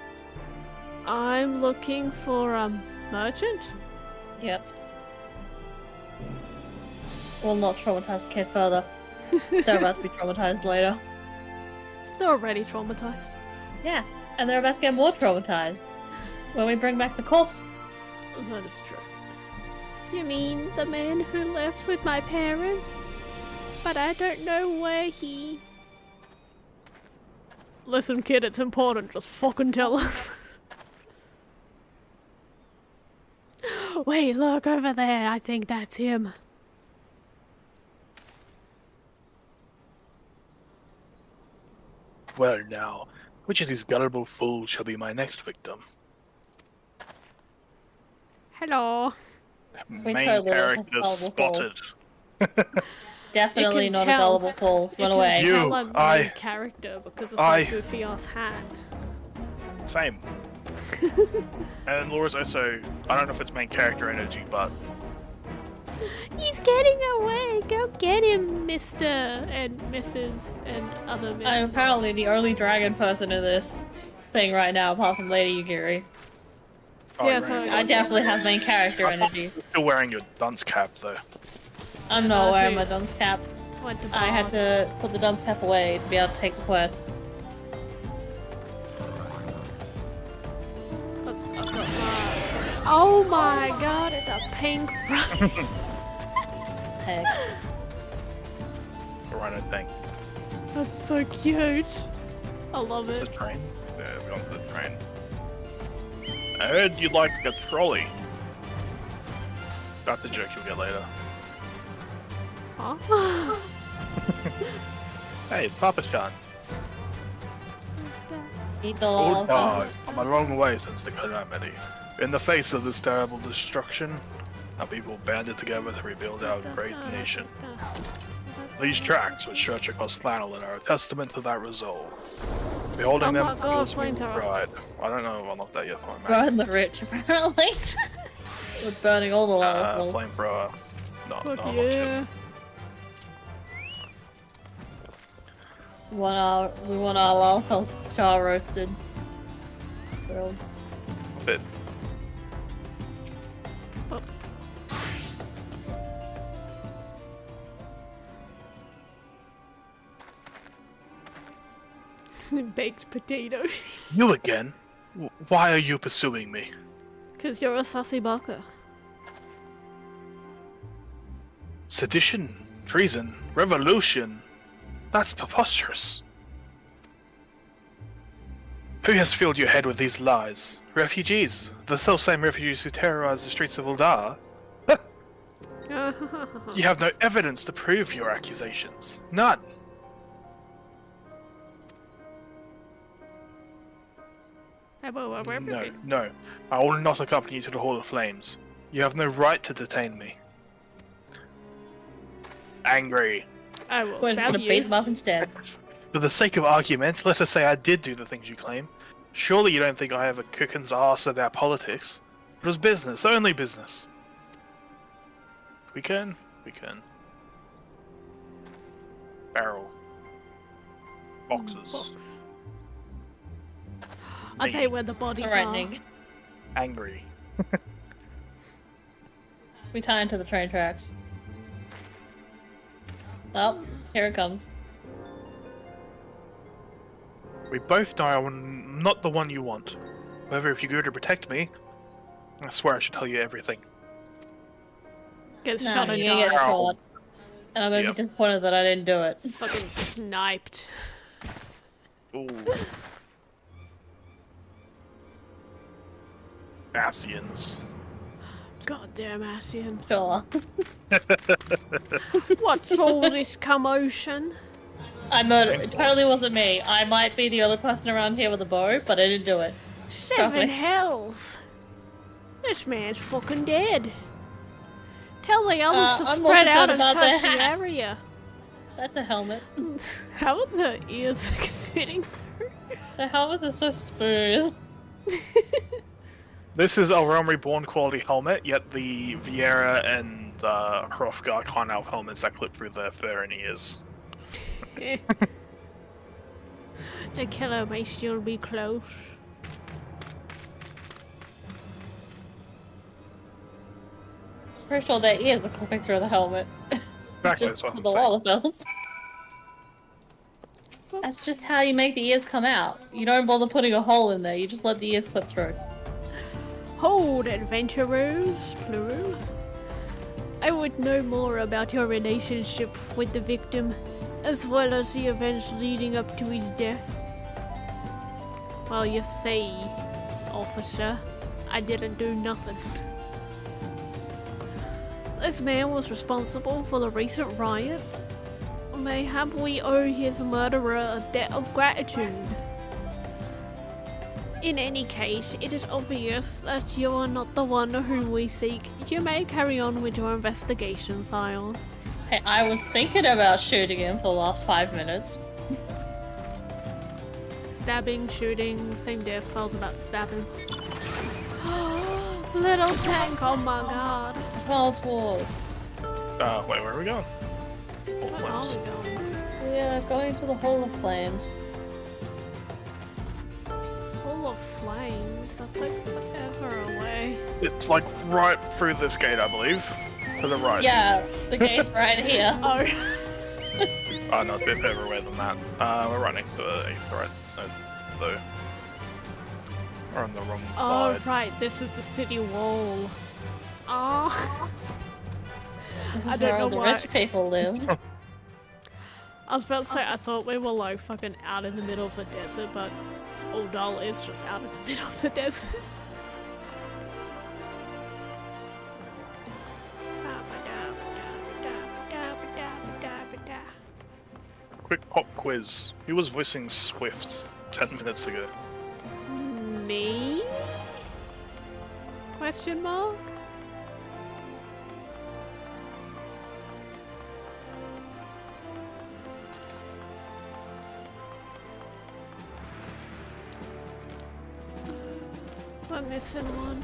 looking for a merchant. Yep. Will not traumatize the kid further. They're about to be traumatized later. They're already traumatized. Yeah, and they're about to get more traumatized when we bring back the corpse. That is true. You mean the man who left with my parents? But I don't know where he... Listen, kid, it's important. Just fucking tell us. Wait, look over there. I think that's him. Well now, which of these gullible fools shall be my next victim? Hello. Main totally character look like gullible spotted. Definitely can not tell. a gullible fool. You Run can away. You- tell I'm the I- main character because of I- my goofy ass hat. Same. And Laura's also, I don't know if it's main character energy, but He's getting away. Go get him, Mr. and Mrs. and other Miss. I'm apparently the only dragon person in this thing right now, apart from Lady Yugiri. oh, Yeah, you're so right. I definitely have main character energy. You're still wearing your dunce cap though. I'm not wearing who- my dunce cap. Went to I had bar. to put the dunce cap away to be able to take the quest. I've got oh my god, it's a pink front. Heck. Rhino tank. That's so cute. I love Is this it. a train? Yeah, we're on the train. I heard you like a trolley. That's the joke you'll get later. Huh? Hey, Papa Chan. Eat the Oh, lava. dog. I'm a long way since the calamity. In the face of this terrible destruction, our people banded together to rebuild our great nation. These tracks, which stretch across Flannelin, are a testament to that resolve. Beholding Oh them my God, fills me with flamethrower. pride. I don't know if I unlocked that yet. Burn the rich, apparently. We're burning all the lava. Flamethrower. No, Fuck no, yeah. We want our lava char roasted. Grilled. a bit. Baked potato. You again? Why are you pursuing me? Cause you're a sassy baka. Sedition, treason, revolution. That's preposterous. Who has filled your head with these lies? Refugees. The self-same refugees who terrorized the streets of Uldar. You have no evidence to prove your accusations. None. No, no. I will not accompany you to the Hall of Flames. You have no right to detain me. Angry. I will We're stab gonna beat you. him up instead. For the sake of argument, let us say I did do the things you claim. Surely you don't think I have a cookin's arse about politics. It was business, only business. We can. Barrel. Boxes. Box. Are they where the bodies Alright, are? Nick. Angry. We tie into the train tracks. Oh, here it comes. We both die on not the one you want. However, if you go to protect me, I swear I should tell you everything. Gets No, shot and you're gonna get dies. caught. And I'm gonna Yep. be disappointed that I didn't do it. Fucking sniped. Ooh. Bastions. Goddamn Asian. Sure. What's all this commotion? I murdered. It totally wasn't me. I might be the only person around here with a bow, but I didn't do it. 7 Perfect. hells. This man's fucking dead. Tell the others to I'm more spread out and concerned about search the the hat. area. That's a helmet. How are the ears fitting through? The helmet is so smooth. This is a Realm Reborn quality helmet, yet the Viera and Hrothgar can't have helmets that clip through their fur and ears. The killer may still be close. Pretty sure their ears are clipping through the helmet. Exactly, Just that's what for I'm the saying. Lollifells. That's just how you make the ears come out. You don't bother putting a hole in there, you just let the ears clip through. Hold, adventurers, plural. I would know more about your relationship with the victim, as well as the events leading up to his death. Well, you see, officer, I didn't do nothing. This man was responsible for the recent riots. Mayhap we owe his murderer a debt of gratitude. In any case, it is obvious that you are not the one whom we seek. You may carry on with your investigation, Scion. Hey, I was thinking about shooting him for the last 5 minutes. Stabbing, shooting, same death. I was about to stab him. Little tank, oh my god. World's Wars. Wait, where are we going? Hall Where are Flames. we going? We are going to the Hall of Flames. Hall of Flames? That's like forever away. It's like right through this gate, I believe. To the right. Yeah, the gate's right here. Oh. Oh no, it's a bit further away than that. We're right next to it. Right. No, we're on the wrong Oh, side. right, this is the city wall. Oh. This is I don't where all know the why. rich people live. I was about to say, I thought we were like fucking out in the middle of the desert, but Uldal is just out in the middle of the desert. Quick pop quiz. Who was voicing Swift 10 minutes ago? Me? Question mark? I'm missing one.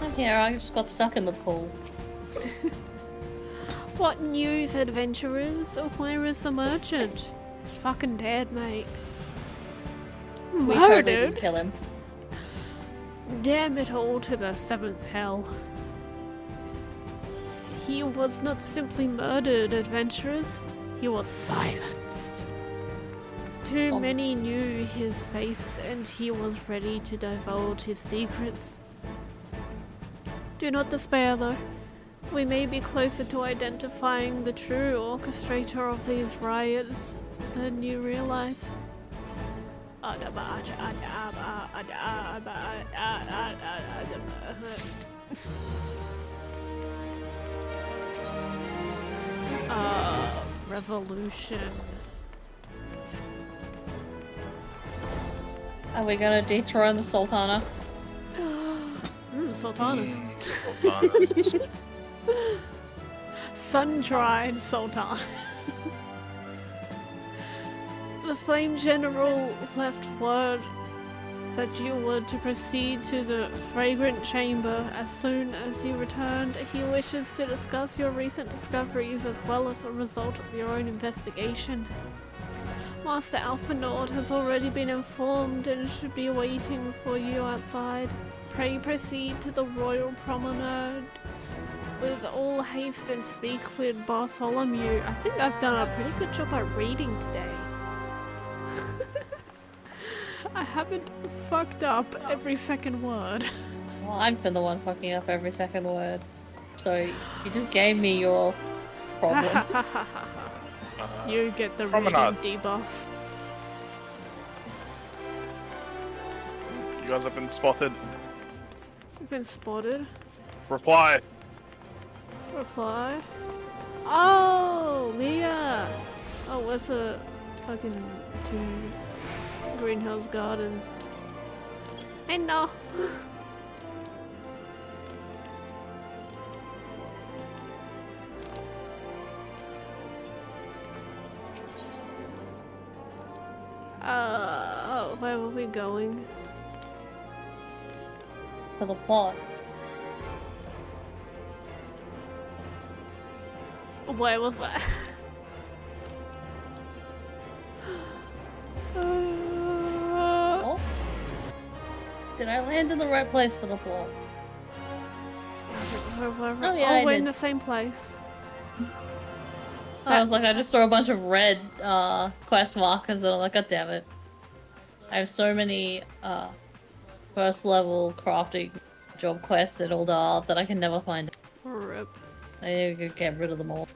I'm here, I just got stuck in the pool. What news, adventurers? Where is the merchant? He's fucking dead, mate. We totally didn't Murdered? kill him. Damn it all to the 7th hell. He was not simply murdered, adventurers. He was silenced. Too many knew his face, and he was ready to divulge his secrets. Do not despair, though. We may be closer to identifying the true orchestrator of these riots than you realize. Revolution. Are we gonna dethrone the Sultana? Sultana. Sultanas. Sun-tried Sultan. The Flame General left word that you were to proceed to the Fragrant Chamber as soon as you returned. He wishes to discuss your recent discoveries as well as a result of your own investigation. Master Alpha Nord has already been informed and should be waiting for you outside. Pray proceed to the Royal Promenade with all haste and speak with Bartholomew. I think I've done a pretty good job at reading today. I haven't fucked up every second word. Well, I've been the one fucking up every second word. So you just gave me your problem. You get the Promenade. reading debuff. You guys have been spotted. You've been spotted. Reply. Reply. Oh, Mia! Oh, what's a fucking two Greenhouse Gardens? I know. Oh, where were we going? For the plot. Where was that? Oh. Did I land in the right place for the plot? Oh, yeah, I we're did. in the same place. I was like, I just saw a bunch of red quest markers and I'm like, god damn it. I have so many first level crafting job quests at Uldar that I can never find. Rip. I need to get rid of them all.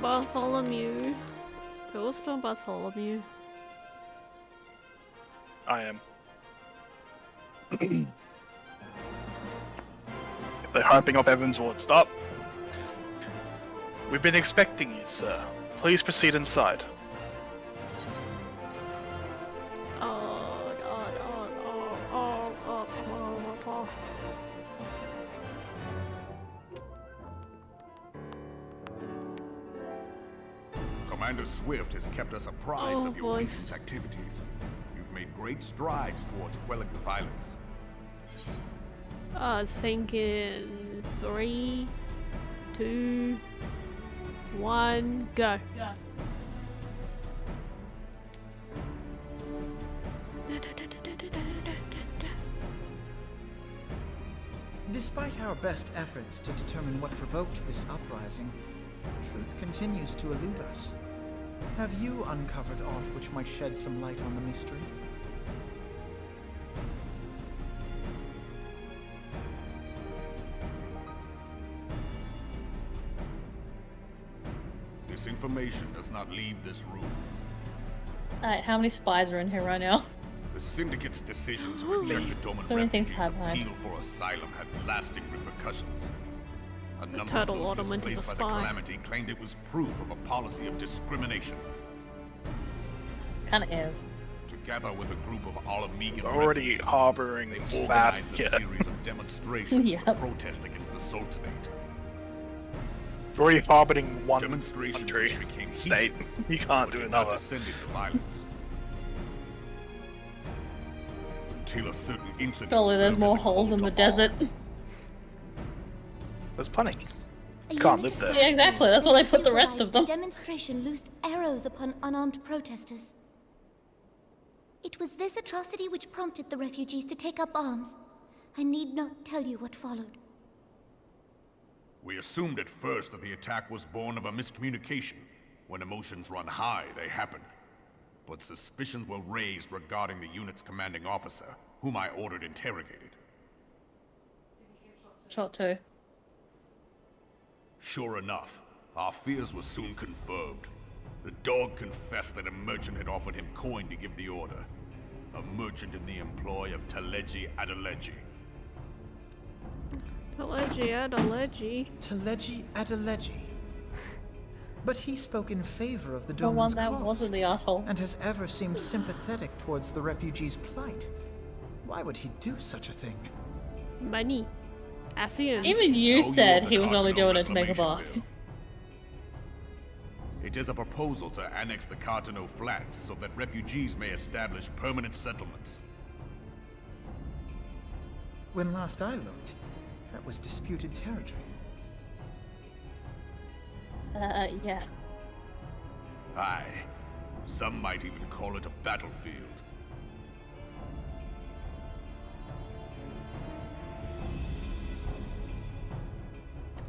Bartholomew. Who's still Bartholomew? I am. They're hyping up Evans Ward. Stop. We've been expecting you, sir. Please proceed inside. Commander Swift has kept us apprised of your voice. recent activities. You've made great strides towards quelling the violence. Sync in 3, 2, 1, go. Despite our best efforts to determine what provoked this uprising, truth continues to elude us. Have you uncovered aught which might shed some light on the mystery? This information does not leave this room. Alright, how many spies are in here right now? The Syndicate's decision to reject the Doman So many things refugees' happened. appeal for asylum had lasting repercussions. A number of Turtle those Ornament is a displaced by the spy. Calamity claimed it was proof of a policy of discrimination. Kinda is. Together with a group of Alamegan Already refugees, harboring they fat organized a kid. series of demonstrations to Yep. protest against the Sultanate. Already harboring one Demonstrations country, which became state. heated, You can't but do did not another. descend into violence. Until a certain incident. Surely there's served more as a holes call in to the desert. arms. There's plenty. A Can't unit live of there. Yeah, exactly. That's where they put the rest of supervised them. Demonstration loosed arrows upon unarmed protesters. It was this atrocity which prompted the refugees to take up arms. I need not tell you what followed. We assumed at first that the attack was born of a miscommunication. When emotions run high, they happen. But suspicions were raised regarding the unit's commanding officer, whom I ordered interrogated. Shot 2. Sure enough, our fears were soon confirmed. The dog confessed that a merchant had offered him coin to give the order. A merchant in the employ of Teleji Adeleji. Teleji, Adeleji. Teleji Adeleji. But he spoke in favor of the The one Doman's that cause, wasn't the asshole. and has ever seemed sympathetic towards the refugees' plight. Why would he do such a thing? Money. Asians. Even you No, said you're he the was only Cartano doing it to make a Reclamation buck. Bill. It is a proposal to annex the Cartano Flats so that refugees may establish permanent settlements. When last I looked, that was disputed territory. Yeah. Aye. Some might even call it a battlefield.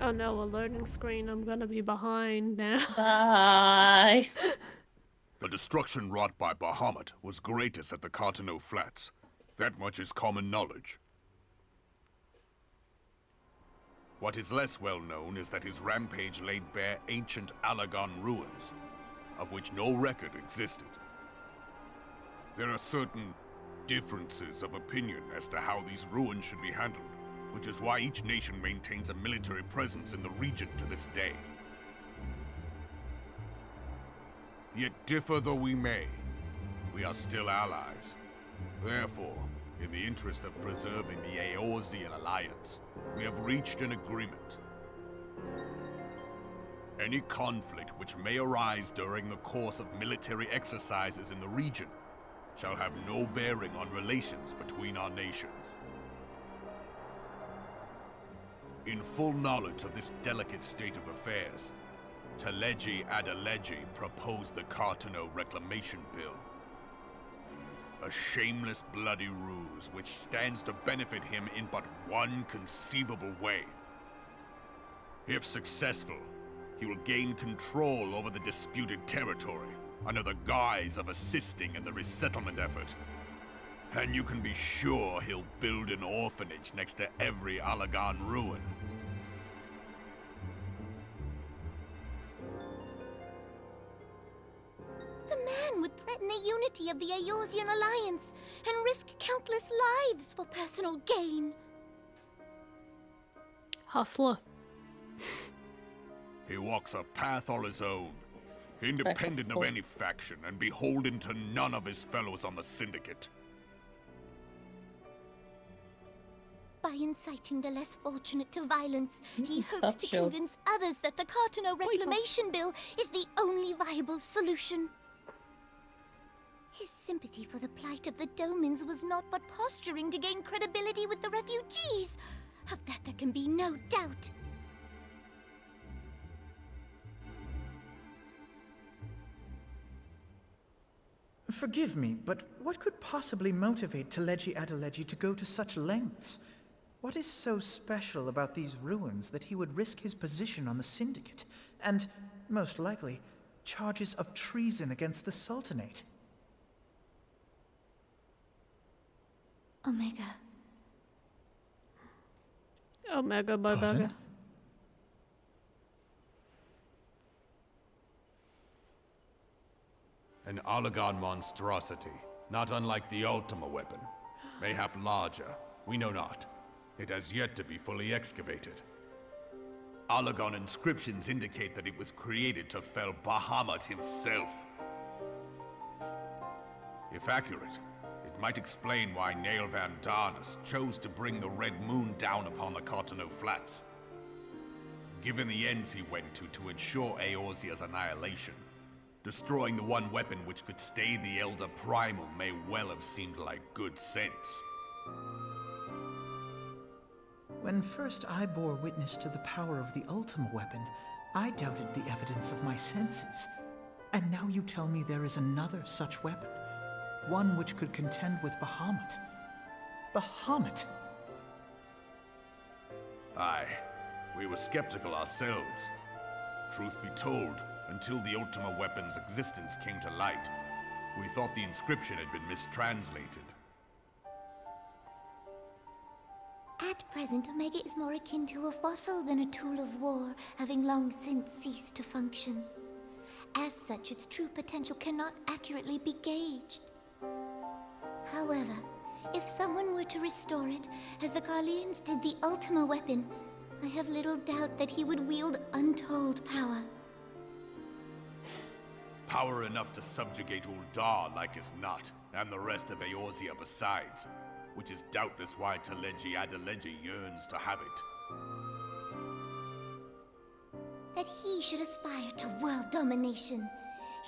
Oh no, a loading screen. I'm gonna be behind now. Bye. The destruction wrought by Bahamut was greatest at the Cartano Flats. That much is common knowledge. What is less well known is that his rampage laid bare ancient Alagon ruins, of which no record existed. There are certain differences of opinion as to how these ruins should be handled, which is why each nation maintains a military presence in the region to this day. Yet differ though we may, we are still allies. Therefore, in the interest of preserving the Eorzean alliance, we have reached an agreement. Any conflict which may arise during the course of military exercises in the region shall have no bearing on relations between our nations. In full knowledge of this delicate state of affairs, Teleji Adeleji proposed the Cartano Reclamation Bill. A shameless bloody ruse which stands to benefit him in but one conceivable way. If successful, he will gain control over the disputed territory under the guise of assisting in the resettlement effort. And you can be sure he'll build an orphanage next to every Alagon ruin. The man would threaten the unity of the Eorzean alliance and risk countless lives for personal gain. Hustler. He walks a path all his own, independent of any faction and beholden to none of his fellows on the Syndicate. By inciting the less fortunate to violence, he hopes to Sure. convince others that the Cartano Reclamation Bill is the only viable solution. His sympathy for the plight of the Domans was not but posturing to gain credibility with the refugees. Of that there can be no doubt. Forgive me, but what could possibly motivate Teleji Adeleji to go to such lengths? What is so special about these ruins that he would risk his position on the Syndicate, and, most likely, charges of treason against the Sultanate? Omega. Omega by Pardon? Bugger. An Alagon monstrosity, not unlike the Ultima weapon. Mayhap larger, we know not. It has yet to be fully excavated. Alagon inscriptions indicate that it was created to fell Bahamut himself. If accurate, it might explain why Nail Van Darnus chose to bring the Red Moon down upon the Cartano Flats. Given the ends he went to ensure Eorzea's annihilation, destroying the one weapon which could stay the Elder Primal may well have seemed like good sense. When first I bore witness to the power of the Ultima weapon, I doubted the evidence of my senses. And now you tell me there is another such weapon. One which could contend with Bahamut. Bahamut! Aye, we were skeptical ourselves. Truth be told, until the Ultima weapon's existence came to light, we thought the inscription had been mistranslated. At present, Omega is more akin to a fossil than a tool of war, having long since ceased to function. As such, its true potential cannot accurately be gauged. However, if someone were to restore it, as the Carlians did the Ultima weapon, I have little doubt that he would wield untold power. Power enough to subjugate Uldar like as not, and the rest of Eorzea besides, which is doubtless why Teleji Adeleji yearns to have it. That he should aspire to world domination.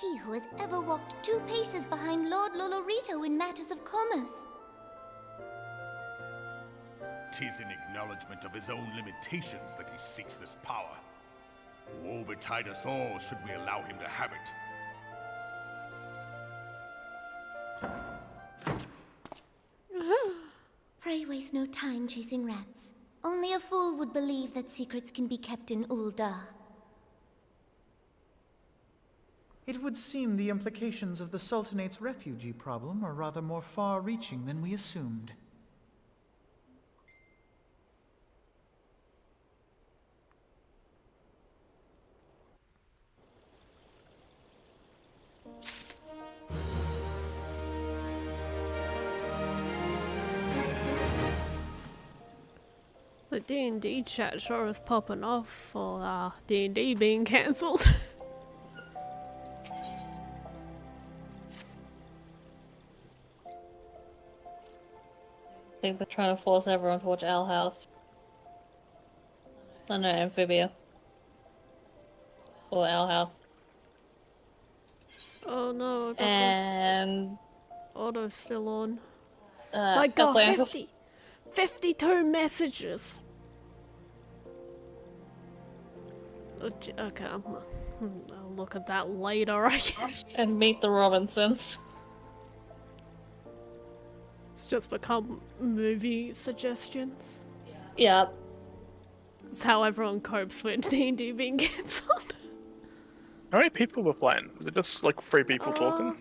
He who has ever walked 2 paces behind Lord Lolorito in matters of commerce. 'Tis in acknowledgement of his own limitations that he seeks this power. Woe betide us all should we allow him to have it. Pray waste no time chasing rats. Only a fool would believe that secrets can be kept in Uldar. It would seem the implications of the Sultanate's refugee problem are rather more far-reaching than we assumed. The D&D chat sure is popping off for D&D being cancelled. I think they're trying to force everyone to watch Owl House. I know, Amphibia. Or Owl House. Oh no, I got And... the auto still on. Uh, My god, Atlanta- 52 messages! Okay, I'll look at that later, I guess. And Meet the Robinsons. It's just become movie suggestions. Yeah. It's how everyone copes with D&D being cancelled. How many people were playing? Was it just like 3 people talking?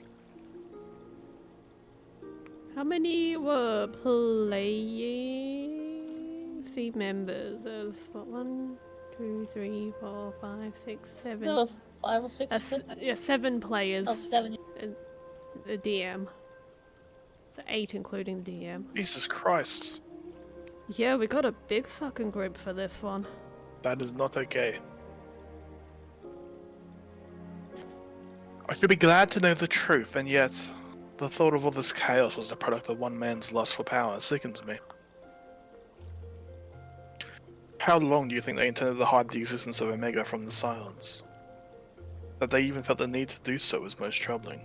How many were playing? See members. There's what, 1, 2, 3, 4, 5, 6, 7. There were 5 or 6. That's, yeah, 7 players. Oh, 7. And the DM. So 8 including the DM. Jesus Christ. Yeah, we got a big fucking group for this one. That is not okay. I should be glad to know the truth, and yet the thought of all this chaos was the product of one man's lust for power sickens me. How long do you think they intended to hide the existence of Omega from the Silence? That they even felt the need to do so is most troubling.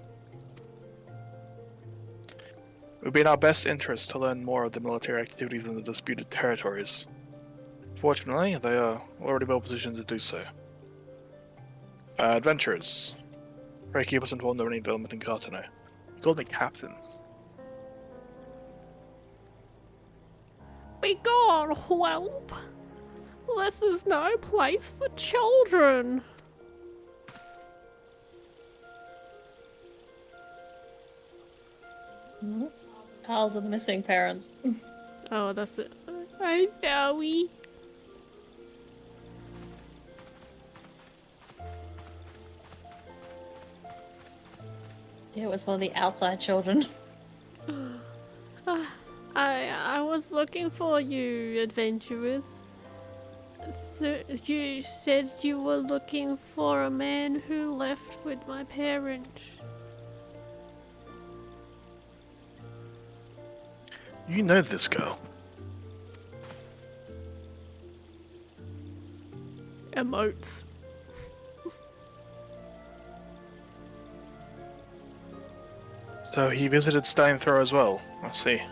It would be in our best interest to learn more of the military activities in the disputed territories. Fortunately, they are already well positioned to do so. Adventurers, pray keep us informed of any development in Cartano. He called me Captain. Be gone, whelp! This is no place for children! Child with missing parents. Oh, that's it. I'm sorry. Yeah, it was one of the outside children. I was looking for you, adventurers. So you said you were looking for a man who left with my parents. You know this girl. Emotes. So he visited Stone Throw as well. I see.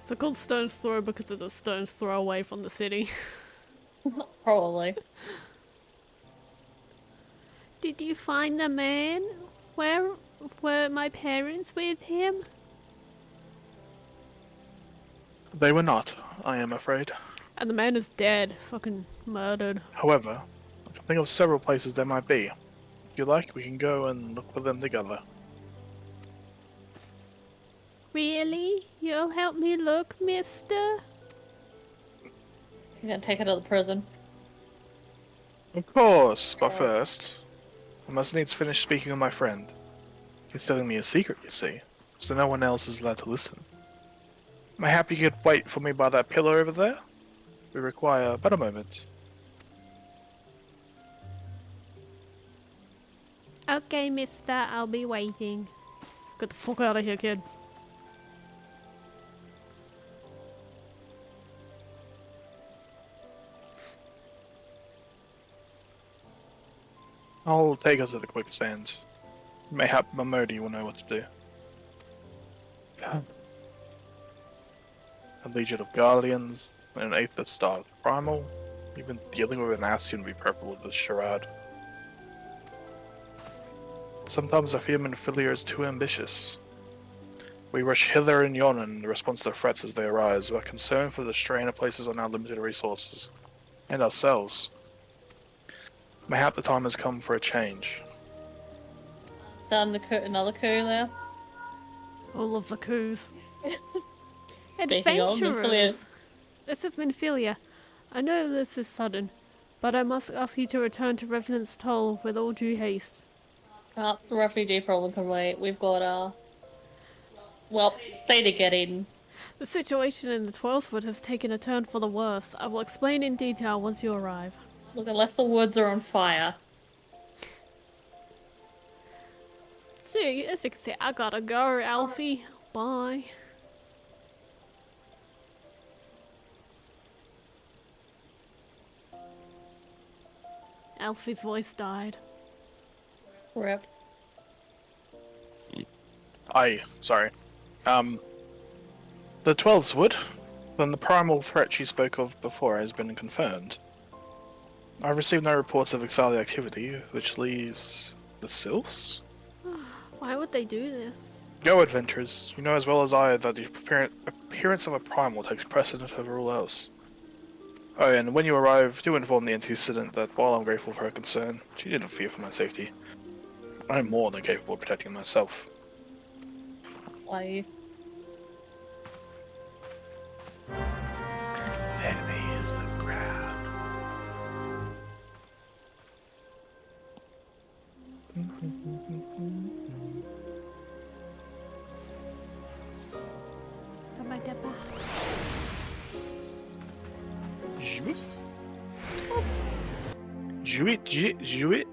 It's called Stone's Throw because it's a stone's throw away from the city. Probably. Did you find the man? Where were my parents with him? They were not, I am afraid. And the man is dead. Fucking murdered. However, I can think of several places they might be. If you like, we can go and look for them together. Really? You'll help me look, mister? You're gonna take her to the prison. Of course, but first, I must needs finish speaking with my friend. He's telling me a secret, you see, so no one else is allowed to listen. Mayhap you could wait for me by that pillar over there? We require but a moment. Okay, mister, I'll be waiting. Get the fuck out of here, kid. I'll take us to the quicksand. Mayhap Mamodi will know what to do. A legion of guardians, and an eighth starved primal. Even dealing with an Ascian would be preferable to this charade. Sometimes I fear Minfilia is too ambitious. We rush hither and yon in response to threats as they arise. We're concerned for the strain it places on our limited resources, and ourselves. Mayhap the time has come for a change. Starting another coup there. All of the coups. Speaking of Adventurers! This is Minfilia. I know this is sudden, but I must ask you to return to Revenant's Toll with all due haste. The refugee problem can wait. We've got, well, they did get in. The situation in the 12th Wood has taken a turn for the worse. I will explain in detail once you arrive. Look, unless the woods are on fire. See, as you can see, I gotta go, Alfie. Bye. Alfie's voice died. Rip. Sorry. The 12's wood? Then the primal threat she spoke of before has been confirmed. I've received no reports of Ixali activity, which leaves the Sylphs? Why would they do this? Go, adventurers. You know as well as I that the appearance of a primal takes precedent over all else. Oh, and when you arrive, do inform the antecedent that while I'm grateful for her concern, she didn't fear for my safety. I'm more than capable of protecting myself. Why? Heavy is the ground. Jouit.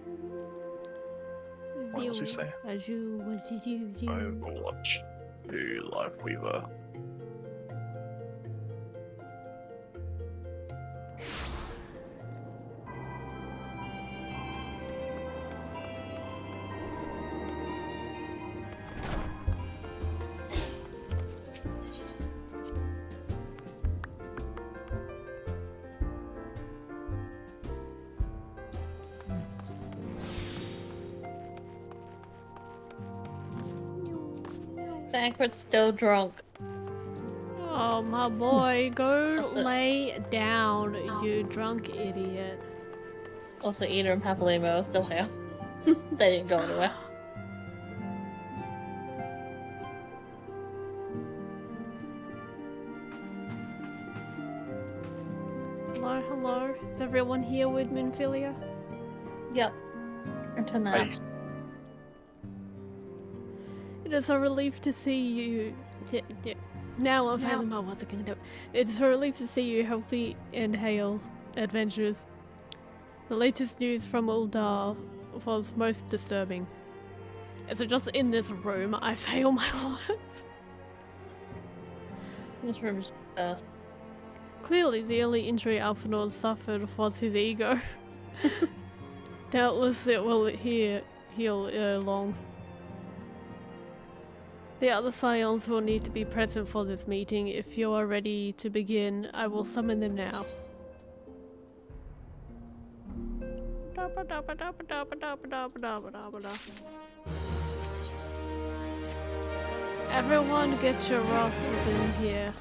What does he say? Overwatch 2 Life Weaver. Banquet's still drunk. Oh, my boy, go Also- lay down, you drunk idiot. Also, Ina and Papalimo are still here. They didn't go anywhere. Hello, hello. Is everyone here with Minfilia? Yep. And tonight. Hey. It is a relief to see you. Yeah. Now I'm failing my words again. It's a relief to see you healthy and hale, adventurers. The latest news from Uldar was most disturbing. Is it just in this room I fail my words? This room's Clearly, the only injury Alphanor suffered was his ego. Doubtless it will heal ere long. The other scions will need to be present for this meeting. If you are ready to begin, I will summon them now. Everyone get your rosters in here.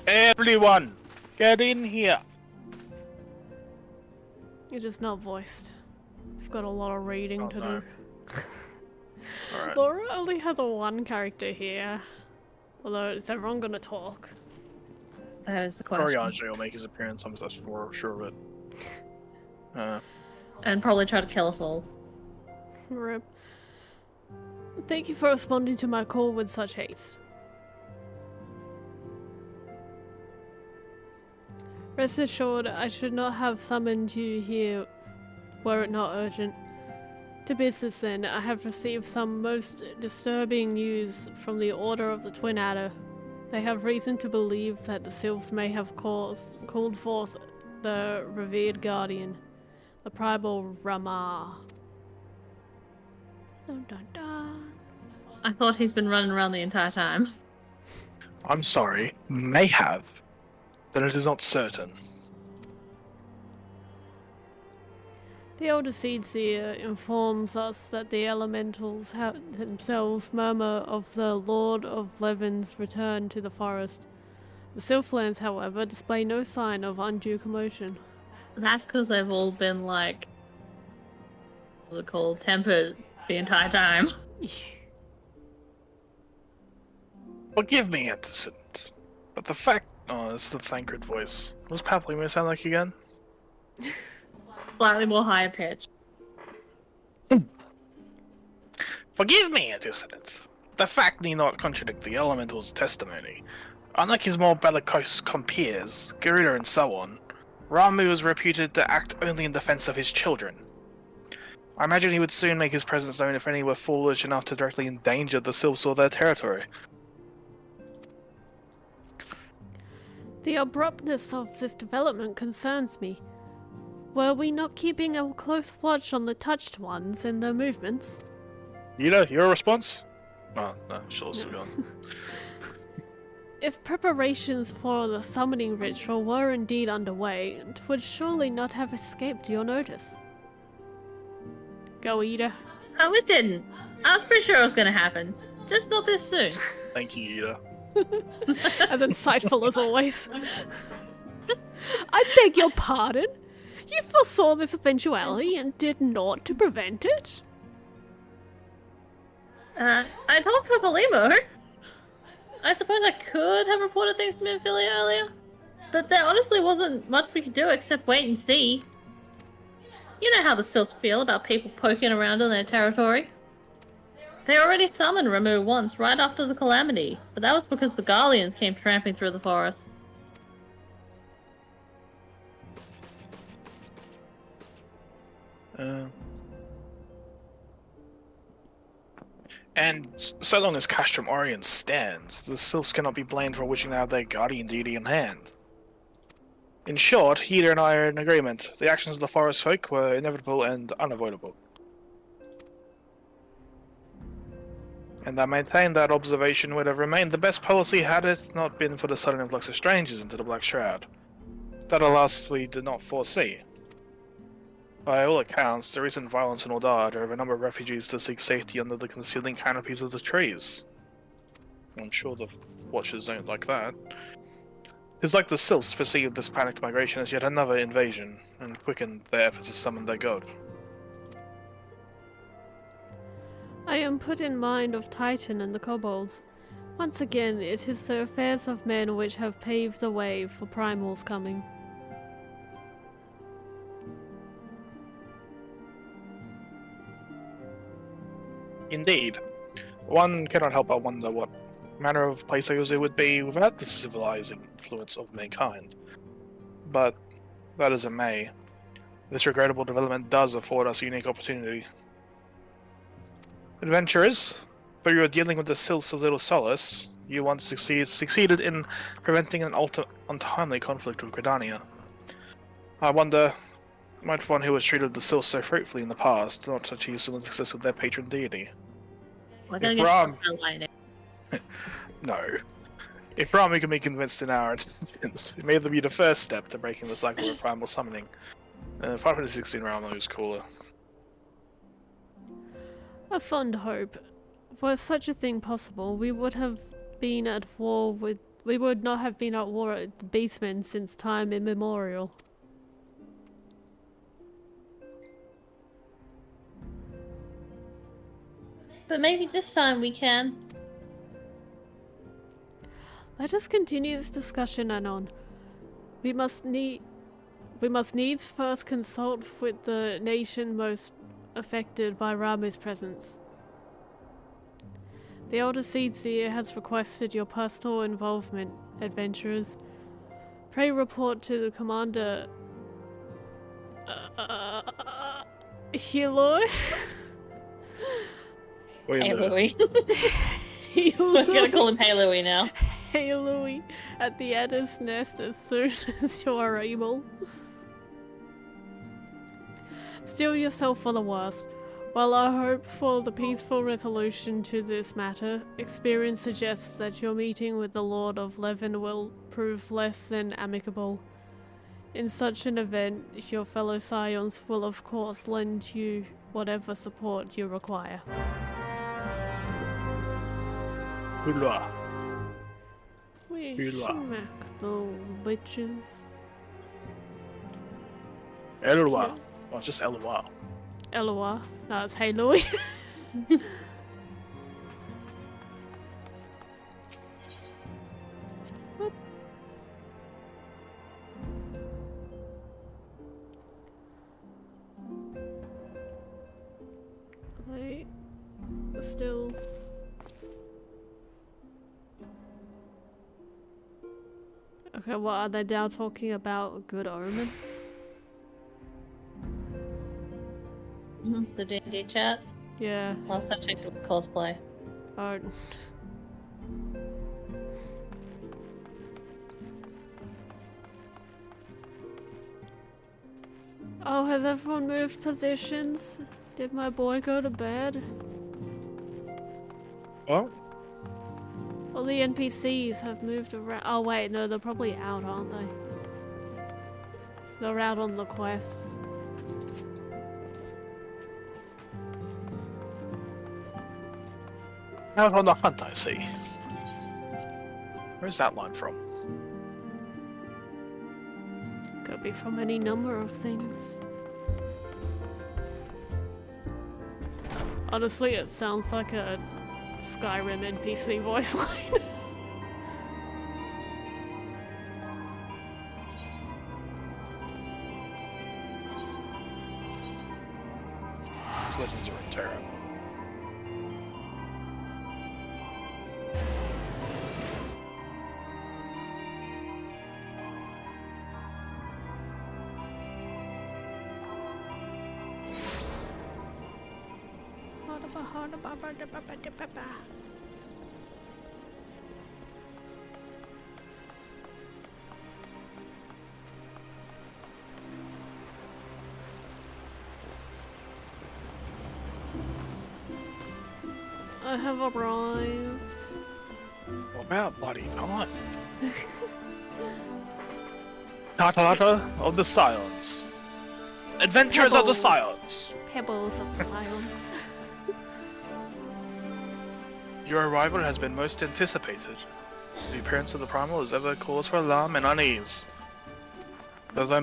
Everyone, get in here. It is not voiced. I've got a lot of reading to no. do. Alright. Laura only has a one character here. Although, is everyone gonna talk? That is the question. Oriange will make his appearance, I'm just sure of it. And probably try to kill us all. Rip. Thank you for responding to my call with such haste. Rest assured, I should not have summoned you here were it not urgent. To business then, I have received some most disturbing news from the Order of the Twin Adder. They have reason to believe that the Sylphs may have called forth the revered guardian, the primal Ramar. Dun dun dun. I thought he's been running around the entire time. I'm sorry. May have. Then it is not certain. The Elder Seedseer informs us that the elementals themselves murmur of the Lord of Levin's return to the forest. The Sylphlands, however, display no sign of undue commotion. That's because they've all been like, what's it called, tempered the entire time. Forgive me, Antecedent, but the fact... Oh, it's the Thancred voice. What does Paplimo sound like again? Slightly more higher pitch. Forgive me, Antecedent. The fact need not contradict the Elemental's testimony. Unlike his more bellicose compeers, Garuda and so on, Ramu is reputed to act only in defense of his children. I imagine he would soon make his presence known if any were foolish enough to directly endanger the Sylphs or their territory. The abruptness of this development concerns me. Were we not keeping a close watch on the touched ones and their movements? Yida, your response? Oh, no, she'll also No. gone. If preparations for the summoning ritual were indeed underway, it would surely not have escaped your notice. Go, Ida. Oh, it didn't. I was pretty sure it was going to happen. Just not this soon. Thank you, Yida. As insightful as always. I beg your pardon? You foresaw this eventuality and did naught to prevent it? I told Papolimo. I suppose I could have reported things to Minfilia earlier, but there honestly wasn't much we could do except wait and see. You know how the Sylphs feel about people poking around in their territory. They already summoned Ramu once, right after the calamity, but that was because the Garleans came tramping through the forest. And so long as Castrum Orient stands, the Sylphs cannot be blamed for wishing to have their guardian deity in hand. In short, Hida and I are in agreement. The actions of the forest folk were inevitable and unavoidable. And I maintain that observation would have remained the best policy had it not been for the sudden influx of strangers into the Black Shroud. That, alas, we did not foresee. By all accounts, the recent violence in Uldar drove a number of refugees to seek safety under the concealing canopies of the trees. I'm sure the Watchers don't like that. It's like the Sylphs perceived this panicked migration as yet another invasion, and quickened their efforts to summon their god. I am put in mind of Titan and the kobolds. Once again, it is the affairs of men which have paved the way for Primal's coming. Indeed. One cannot help but wonder what manner of place it would be without the civilizing influence of mankind. But, that as it may, this regrettable development does afford us a unique opportunity. Adventurers, though you are dealing with the Sylphs of Little Solace, you once succeeded in preventing an untimely conflict with Gridania. I wonder, might one who has treated the Sylphs so fruitfully in the past not achieve similar success with their patron deity? We're gonna If get Ram- shot by lightning. No. If Ramu can be convinced in our instance, it may be the first step to breaking the cycle of primal summoning. 516 Ramu is cooler. A fond hope. Were such a thing possible, we would not have been at war with the beastmen since time immemorial. But maybe this time we can. Let us continue this discussion anon. We must needs first consult with the nation most affected by Ramu's presence. The Elder Seedseer has requested your personal involvement, adventurers. Pray report to the Commander... Heloy? We're Hey in the- Louie. Hey, We're gonna Louie. call him Hey Louie now. Hey, Louie. At the adder's nest as soon as you are able. Steel yourself for the worst. While I hope for the peaceful resolution to this matter, experience suggests that your meeting with the Lord of Levin will prove less than amicable. In such an event, your fellow Scions will of course lend you whatever support you require. Hoorah. We Hoorah. smack those bitches. LOL. Oh, just LOL. LOL. No, it's Hey Louie. Whoop. They still. Okay, what are they now talking about? Good omens? The D&D chat. Yeah. Last I checked with cosplay. Oh. Oh, has everyone moved positions? Did my boy go to bed? What? All the NPCs have moved around. Oh wait, no, they're probably out, aren't they? They're out on the quest. Out on the hunt, I see. Where's that line from? Could be from any number of things. Honestly, it sounds like a Skyrim NPC voice line. It's Legends of Runeterra. I have arrived. What about bloody not? Tata of the Silence. Adventures of the Pebbles. Silence. Pebbles of the silence. Your arrival has been most anticipated. The appearance of the Primal is ever cause for alarm and unease. Though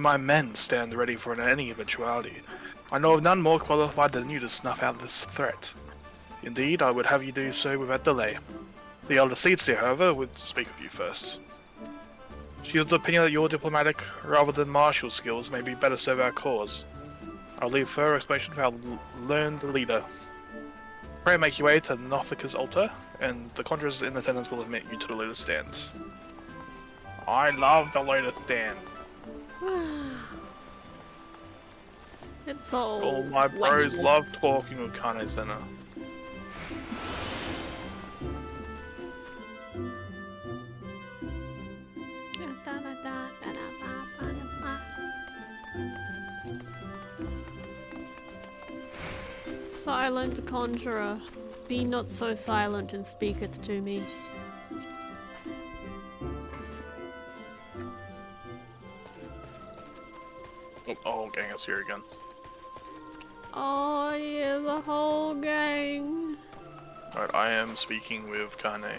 my men stand ready for any eventuality, I know of none more qualified than you to snuff out this threat. Indeed, I would have you do so without delay. The elder Seedseer, however, would speak of you first. She is of the opinion that your diplomatic rather than martial skills may be better serve our cause. I'll leave further explanation to our learned leader. Pray make your way to Nothika's altar, and the conjurers in attendance will admit you to the lotus stand. I love the lotus stand. It's all. All my bros love talking with Kane Center. Silent conjurer, be not so silent and speak it to me. Oh, the whole gang is here again. Oh yeah, the whole gang. Alright, I am speaking with Kane.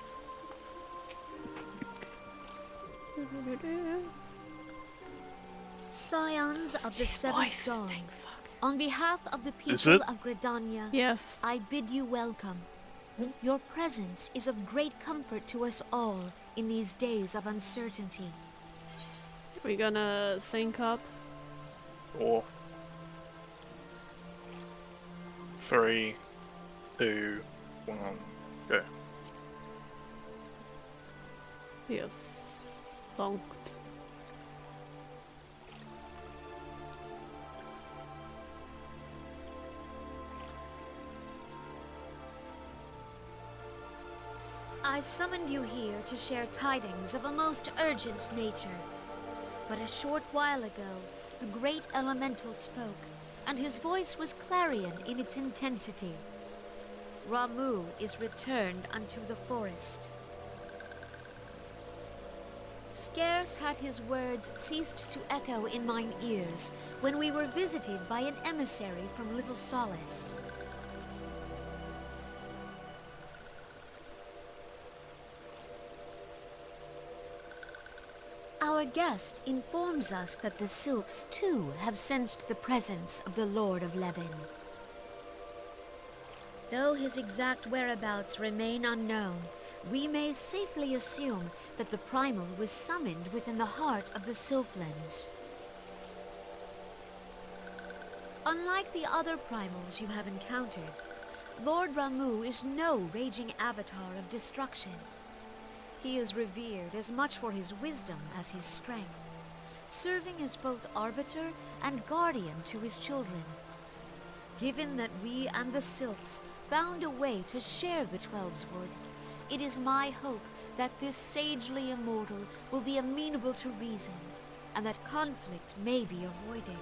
Scions of the Seventh Voice Dawn, thing, fuck. on behalf of the Is people it? of Gridania, Yes. I bid you welcome. Your presence is of great comfort to us all in these days of uncertainty. We gonna sync up? Or 3, 2, 1, go. Yes. Zonked. I summoned you here to share tidings of a most urgent nature. But a short while ago, the great elemental spoke, and his voice was clarion in its intensity. Ramu is returned unto the forest. Scarce had his words ceased to echo in mine ears when we were visited by an emissary from Little Solace. Our guest informs us that the Sylphs too have sensed the presence of the Lord of Levin. Though his exact whereabouts remain unknown, we may safely assume that the Primal was summoned within the heart of the Sylphlands. Unlike the other Primals you have encountered, Lord Ramu is no raging avatar of destruction. He is revered as much for his wisdom as his strength, serving as both arbiter and guardian to his children. Given that we and the Sylphs found a way to share the Twelves Wood, it is my hope that this sagely immortal will be amenable to reason, and that conflict may be avoided.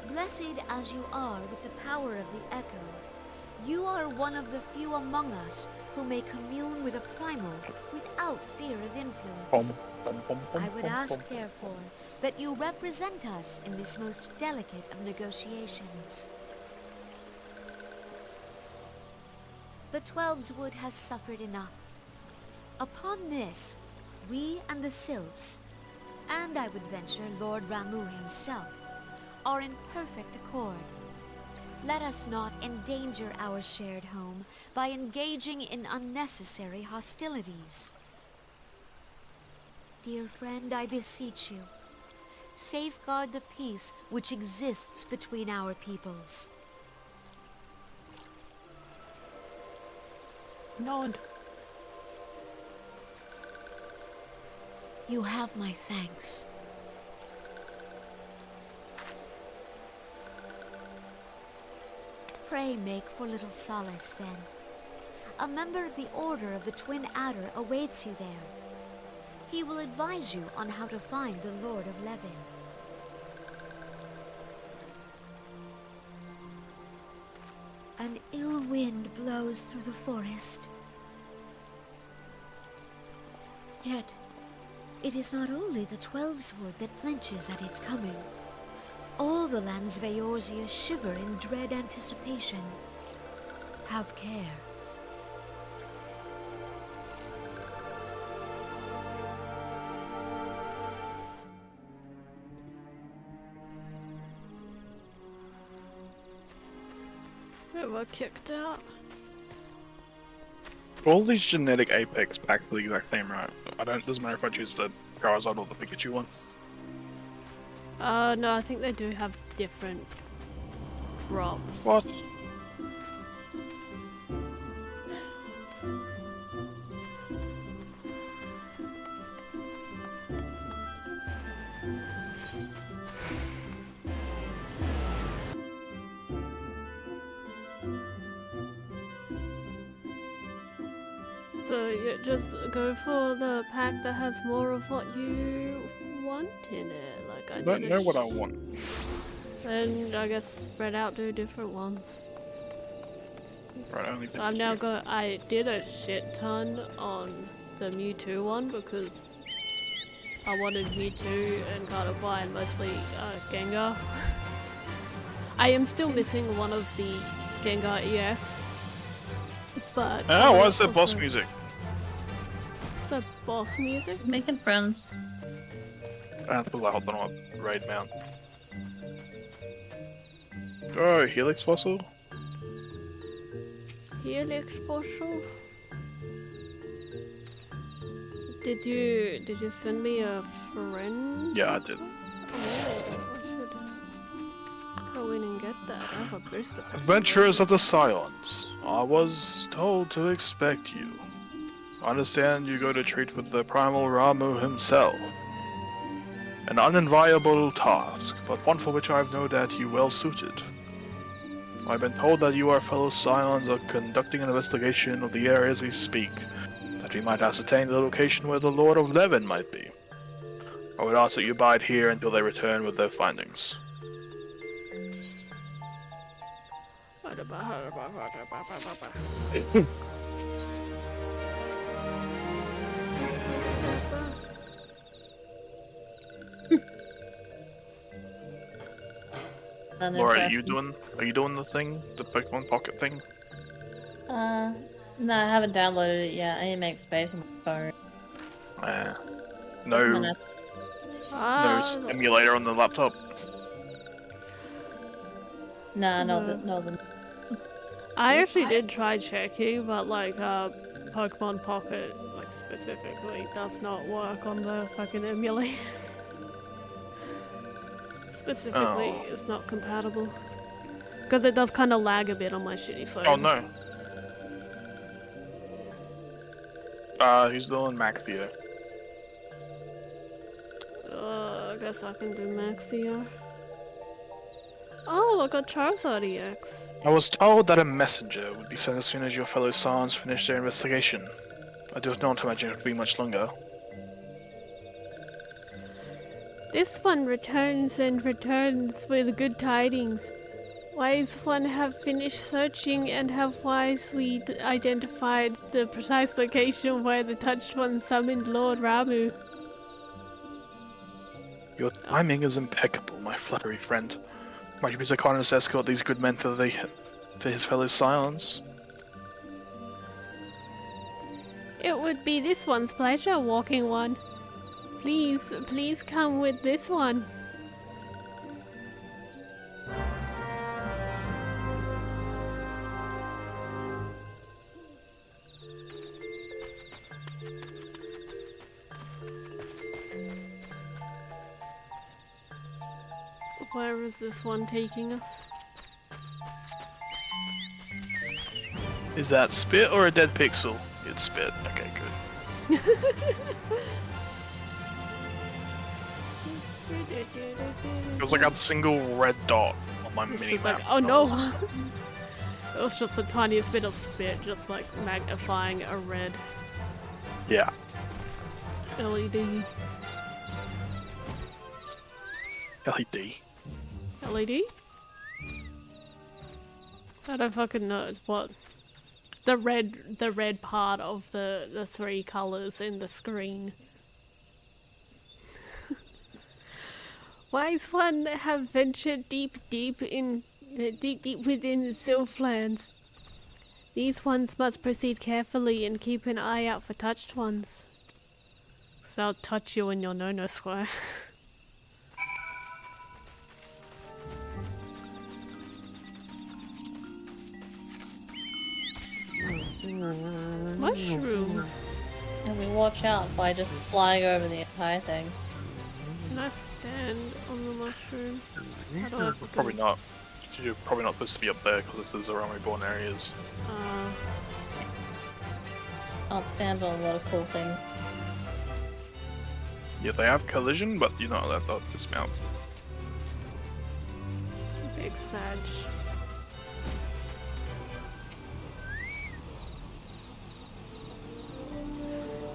Blessed as you are with the power of the Echo, you are one of the few among us who may commune with a primal without fear of influence. I would ask, therefore, that you represent us in this most delicate of negotiations. The Twelves Wood has suffered enough. Upon this, we and the Sylphs, and I would venture Lord Ramu himself, are in perfect accord. Let us not endanger our shared home by engaging in unnecessary hostilities. Dear friend, I beseech you, safeguard the peace which exists between our peoples. Nod. You have my thanks. Pray make for Little Solace, then. A member of the Order of the Twin Adder awaits you there. He will advise you on how to find the Lord of Levin. An ill wind blows through the forest. Yet, it is not only the Twelves Wood that flinches at its coming. All the lands Vaorzia shiver in dread anticipation. Have care. We were kicked out. All these genetic apex back to the exact same, right? Doesn't matter if I choose the Charizard or the Pikachu one. No, I think they do have different drops. What? So you just go for the pack that has more of what you want in it. Like I don't know what I want. Then I guess spread out, do different ones. Right, only So I did a shit ton on the Mewtwo one because I wanted Mewtwo and Gardevoir and mostly Gengar. I am still missing one of the Gengar EX. But oh, why is there boss music? Is that boss music? Making friends. I have to pull out on a raid mount. Oh, Helix Fossil? Helix Fossil? Did you send me a friend? Yeah, I did. Oh, I should go in and get that. I have a booster pack. Adventurers of the Scions. I was told to expect you. I understand you go to treat with the primal Ramu himself. An unenviable task, but one for which I have no doubt you well suited. I've been told that you, our fellow Scions, are conducting an investigation of the area as we speak, that we might ascertain the location where the Lord of Levin might be. I would ask that you bide here until they return with their findings. Laura, are you doing the thing? The Pokemon Pocket thing? No, I haven't downloaded it yet. I need to make space on my phone. No emulator on the laptop. Nah, no. I actually did try checking, but like Pokemon Pocket, like specifically, does not work on the fucking emulator. Specifically, it's not compatible. Because it does kind of lag a bit on my shitty phone. Oh no. Who's doing Maxio? I guess I can do Maxio. Oh, I got Charizard EX. I was told that a messenger would be sent as soon as your fellow Scions finish their investigation. I do not imagine it would be much longer. This one returns and returns with good tidings. Wise one have finished searching and have wisely identified the precise location where the touched one summoned Lord Ramu. Your timing is impeccable, my fluttery friend. Might you be so kind as to escort these good men to his fellow Scions? It would be this one's pleasure, Walking One. Please come with this one. Where is this one taking us? Is that spit or a dead pixel? It's spit. Okay, good. It was like a single red dot on my It's mini just map. like, oh no! It was just the tiniest bit of spit, just like magnifying a red Yeah. LED. LED. LED? I don't fucking know. It's what? The red part of the three colors in the screen. Wise one have ventured deep within the Sylphlands. These ones must proceed carefully and keep an eye out for touched ones. 'Cause they'll touch you in your no-no square. Mushroom. And we watch out by just flying over the entire thing. Can I stand on the mushroom? How do I fucking... Probably not. You're probably not supposed to be up there because this is around reborn areas. I'll stand on a lot of cool things. Yeah, they have collision, but you're not allowed to dismount. Big Sag.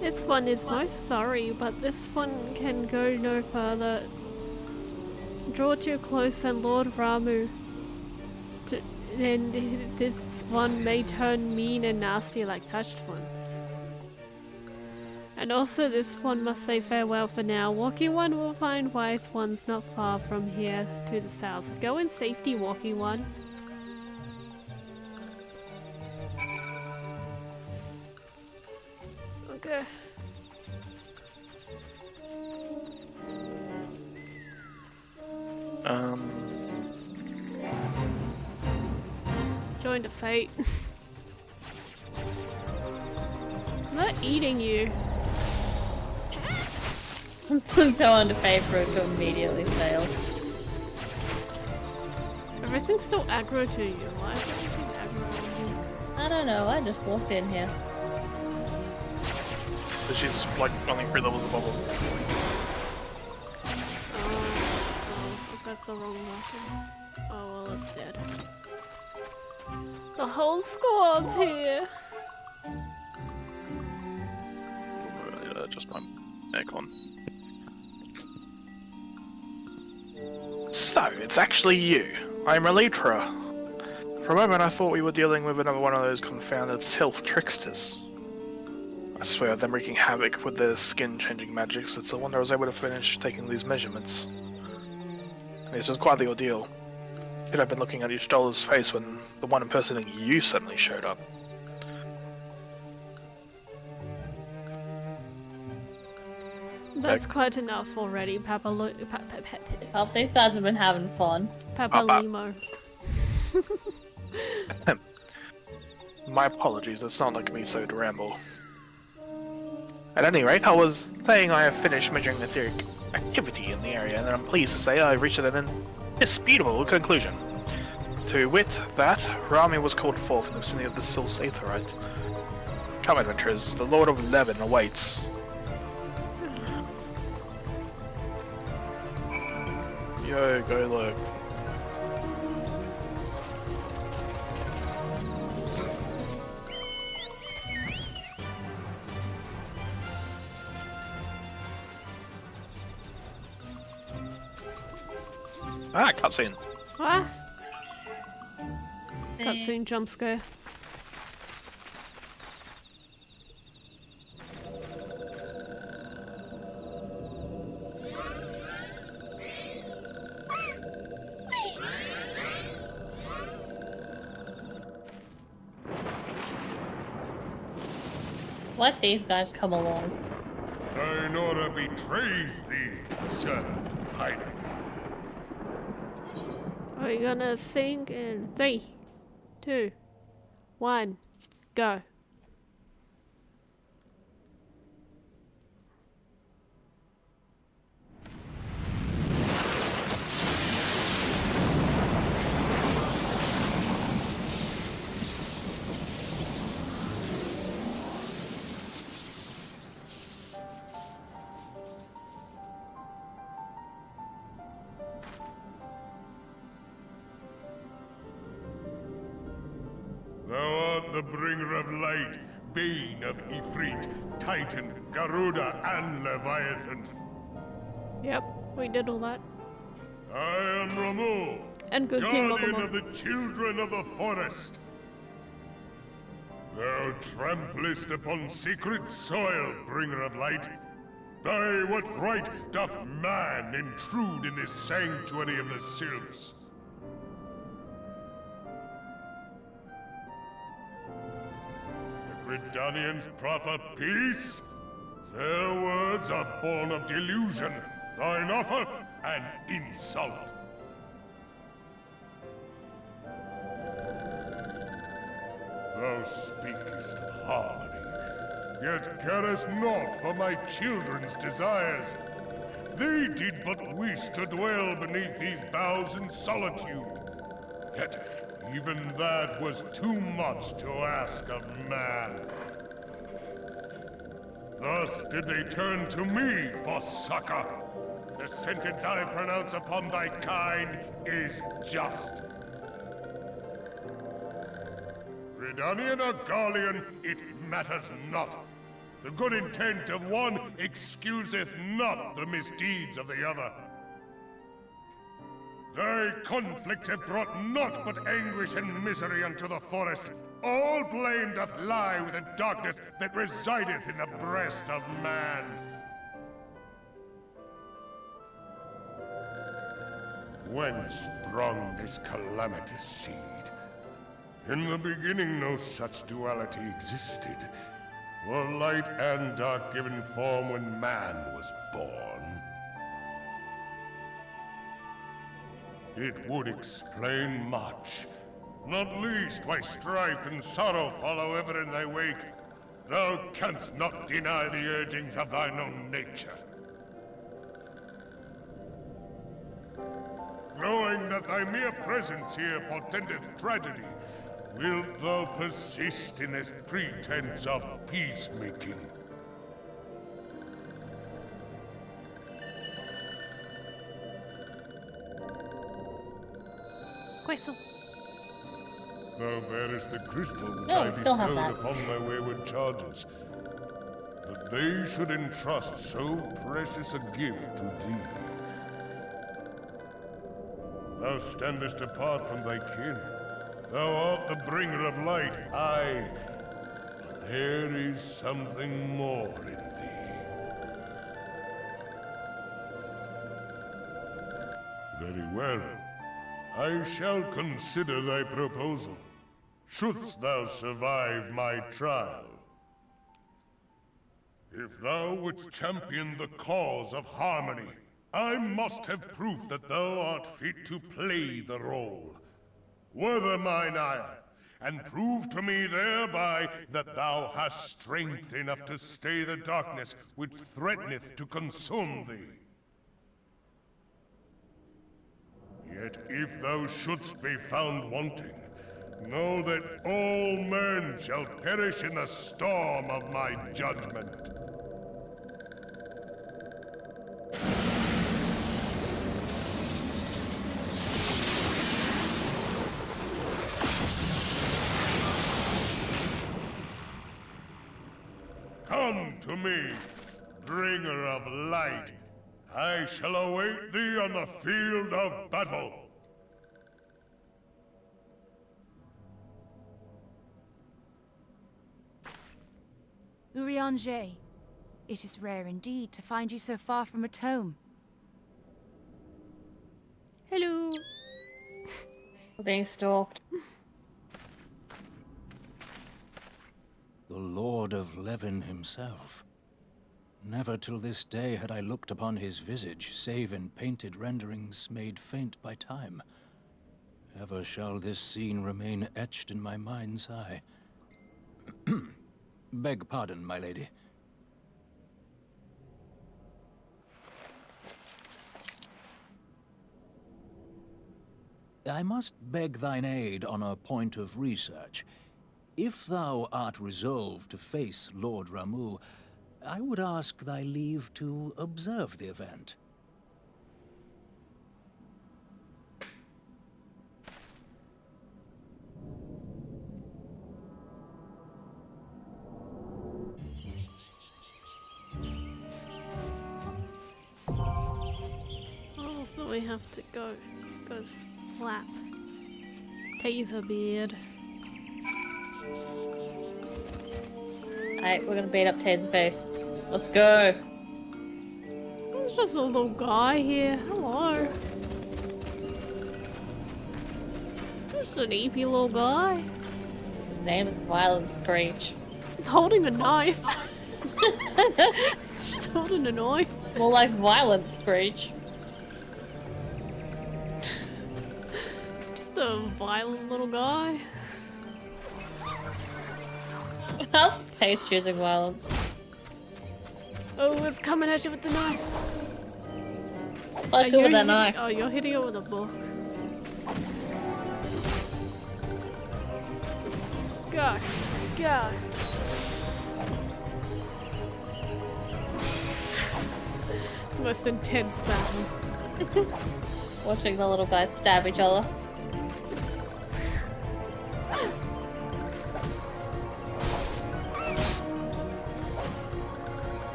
This one is most sorry, but this one can go no further. Draw too close and Lord Ramu. Then this one may turn mean and nasty like touched ones. And also this one must say farewell for now. Walking One will find wise ones not far from here to the south. Go in safety, Walking One. Okay. Join the fate. I'm not eating you. So on the fate for it to immediately fail. Everything's still aggro to you. Why is everything aggro on you? I don't know, I just walked in here. So she's like only 3 levels above them. Oh, that's the wrong weapon. Oh well, it's dead. The whole squad's here. Just my aircon. So, it's actually you. I'm relieved for a moment I thought we were dealing with another one of those confounded self tricksters. I swear them wreaking havoc with their skin-changing magics. It's a wonder I was able to finish taking these measurements. This was quite the ordeal. Should have been looking at each dollar's face when the one impersonating you suddenly showed up. That's quite enough already, Hope these guys have been having fun. Papalimo. My apologies, it's not like me so to ramble. At any rate, I was saying I have finished measuring etheric activity in the area, and I'm pleased to say I've reached an indisputable conclusion. To wit, that Rami was called forth in the vicinity of the Source Aetherite. Come, adventurers, the Lord of Levin awaits. Yo, go low. Ah, cutscene. What? Cutscene jump scare. Let these guys come along. Thine order betrays thee, servant of Hyden. Are you gonna sing in 3, 2, 1, go? Thou art the bringer of light, bane of Ifrit, Titan, Garuda, and Leviathan. Yep, we did all that. I am Ramu, And good King guardian Pokemon. of the children of the forest. Thou tramplest upon sacred soil, bringer of light. By what right doth man intrude in this sanctuary of the sylphs? The Gridanians proffer peace? Their words are born of delusion, thine offer an insult. Thou speakest of harmony, yet carest naught for my children's desires. They did but wish to dwell beneath these boughs in solitude. Yet even that was too much to ask of man. Thus did they turn to me for succor. The sentence I pronounce upon thy kind is just. Redanian or Garlean, it matters not. The good intent of one excuseth not the misdeeds of the other. Thy conflict hath brought naught but anguish and misery unto the forest. All blame doth lie with the darkness that resideth in the breast of man. Whence sprung this calamitous seed? In the beginning no such duality existed. Were light and dark given form when man was born? It would explain much. Not least why strife and sorrow follow ever in thy wake. Thou canst not deny the urgings of thine own nature. Knowing that thy mere presence here portendeth tragedy, wilt thou persist in this pretense of peacemaking? Queso. Thou bearest the crystal which No, I we still have bestowed that. upon my wayward charges, that they should entrust so precious a gift to thee. Thou standest apart from thy kin. Thou art the bringer of light, aye. But there is something more in thee. Very well. I shall consider thy proposal, shouldst thou survive my trial. If thou wouldst champion the cause of harmony, I must have proof that thou art fit to play the role. Wither mine ire, and prove to me thereby that thou hast strength enough to stay the darkness which threateneth to consume thee. Yet if thou shouldst be found wanting, know that all men shall perish in the storm of my judgment. Come to me, bringer of light. I shall await thee on the field of battle. Urianger, it is rare indeed to find you so far from a tome. Hello. We're being stalked. The Lord of Levin himself. Never till this day had I looked upon his visage, save in painted renderings made faint by time. Ever shall this scene remain etched in my mind's eye. Beg pardon, my lady. I must beg thine aid on a point of research. If thou art resolved to face Lord Ramu, I would ask thy leave to observe the event. Oh, so we have to go slap Taser Beard. Alright, we're gonna beat up Ted's face. Let's go. There's just a little guy here. Hello. Just an eepy little guy. His name is Violent Screech. He's holding a knife. He's just holding a knife. More like Violent Screech. Just a violent little guy. Well, Tate's choosing violence. Oh, it's coming at you with the knife. Like it with that hitting- knife. Oh, you're hitting it with a book. Go. Go. It's the most intense battle. Watching the little guys stab each other.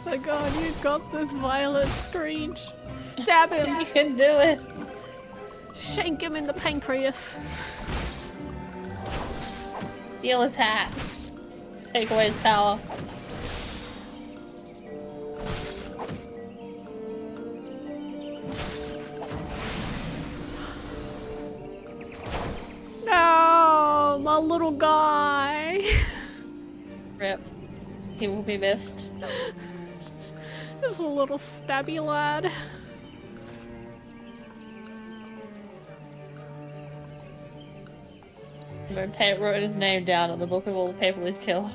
My god, you got this, Violent Screech. Stab him. You can do it. Shank him in the pancreas. Deal attack. Take away his power. No, my little guy. Rip. He will be missed. This little stabby lad. Tate wrote his name down in the book of all the people he's killed.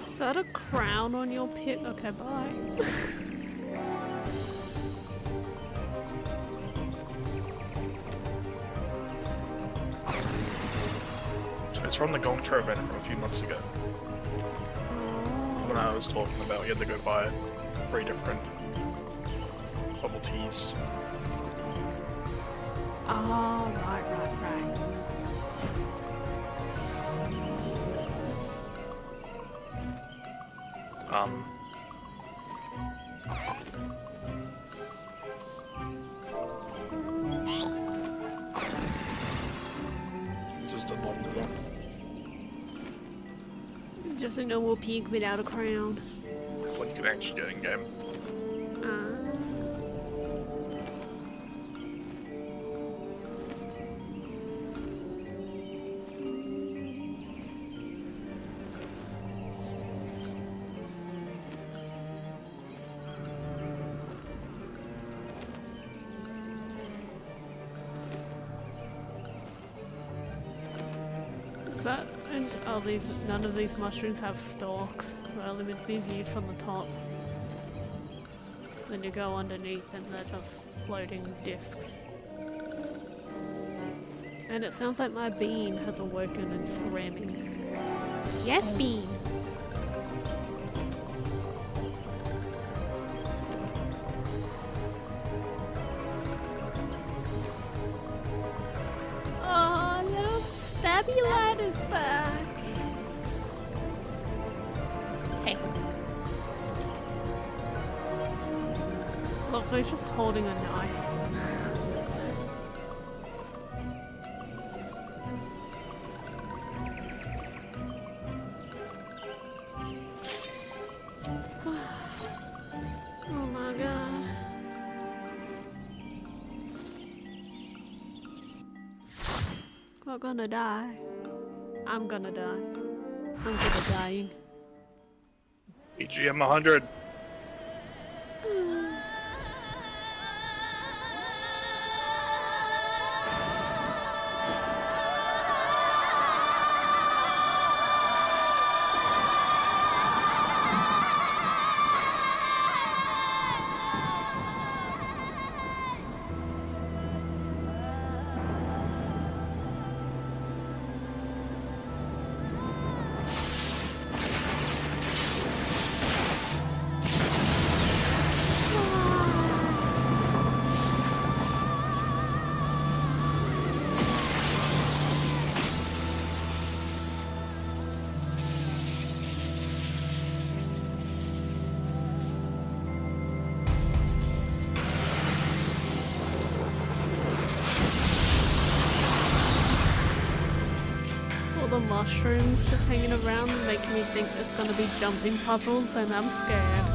Is that a crown on your pit? Okay, bye. It's from the Gongcha event from a few months ago. When I was talking about, you had to go buy 3 different bubble teas. Oh, right. This is the normal one. Just a normal pig without a crown. What you can actually do in game. Is that, and none of these mushrooms have stalks. They're only meant to be viewed from the top. Then you go underneath and they're just floating discs. And it sounds like my bean has awoken and screaming. Yes, bean! Oh, little Stabby lad is back. Take him. Look, he's just holding a knife. Oh my god. We're gonna die. I'm gonna die. I'm gonna dying. BGM 100. The mushrooms just hanging around making me think there's gonna be jumping puzzles and I'm scared.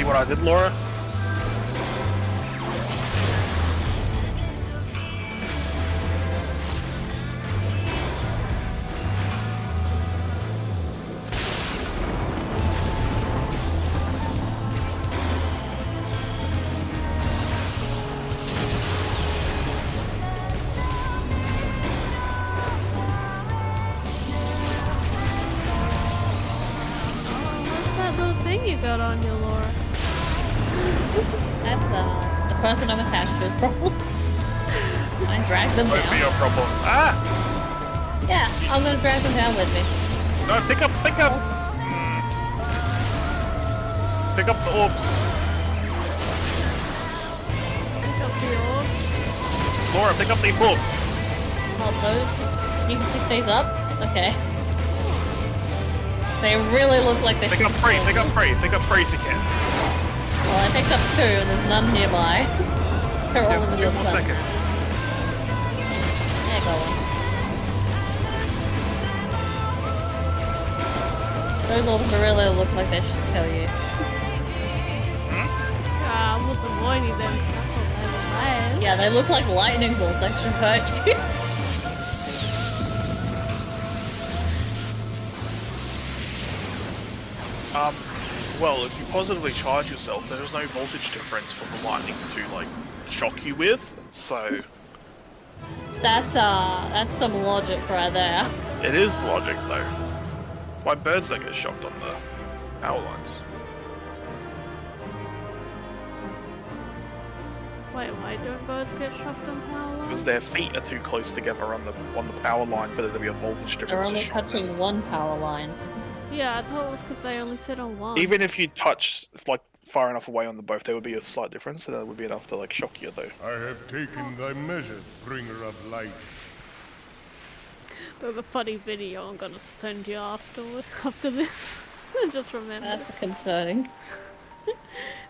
See what I did, Laura? What's that little thing you got on you, Laura? That's the person I'm attached to is problem. I drag them Won't be down. your problem. Ah! Yeah, I'm gonna drag them down with me. No, pick up. Pick up the orbs. Pick up the orbs. Laura, pick up the orbs. Oh, those? You can pick these up? Okay. They really look like they're Pick up three. Pick up three. Pick up three if you can. Well, I picked up 2 and there's none nearby. They're all Yeah, in for the 2 middle more of seconds. There, go on. Those orbs really look like they should kill you. I was avoiding them because I thought they were bad. Yeah, they look like lightning bolts that should hurt you. Well, if you positively charge yourself, there's no voltage difference for the lightning to, like, shock you with, so... That's some logic right there. It is logic, though. Why birds don't get shocked on the power lines? Wait, why don't birds get shocked on power Because lines? their feet are too close together on the power line for there to be a voltage They're difference. to only shock them. touching one power line. Yeah, I thought it was because they only sit on one. Even if you touch, like, far enough away on the both, there would be a slight difference, and that would be enough to, like, shock you, though. I have taken thy measure, bringer of light. There's a funny video I'm gonna send you after this. I just remembered. That's concerning.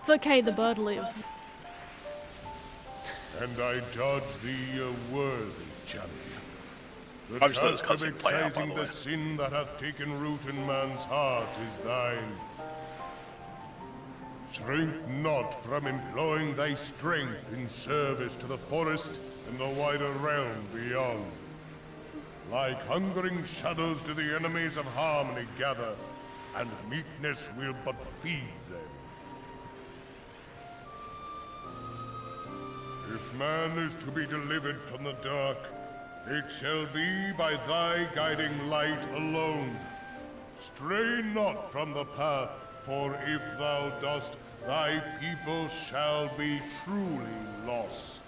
It's okay, the bird lives. And I judge thee a worthy champion. The I'll just let this task of cutscene play out, by excising the way. the sin that hath taken root in man's heart is thine. Shrink not from employing thy strength in service to the forest and the wider realm beyond. Like hungering shadows do the enemies of harmony gather, and meekness will but feed them. If man is to be delivered from the dark, it shall be by thy guiding light alone. Stray not from the path, for if thou dost, thy people shall be truly lost.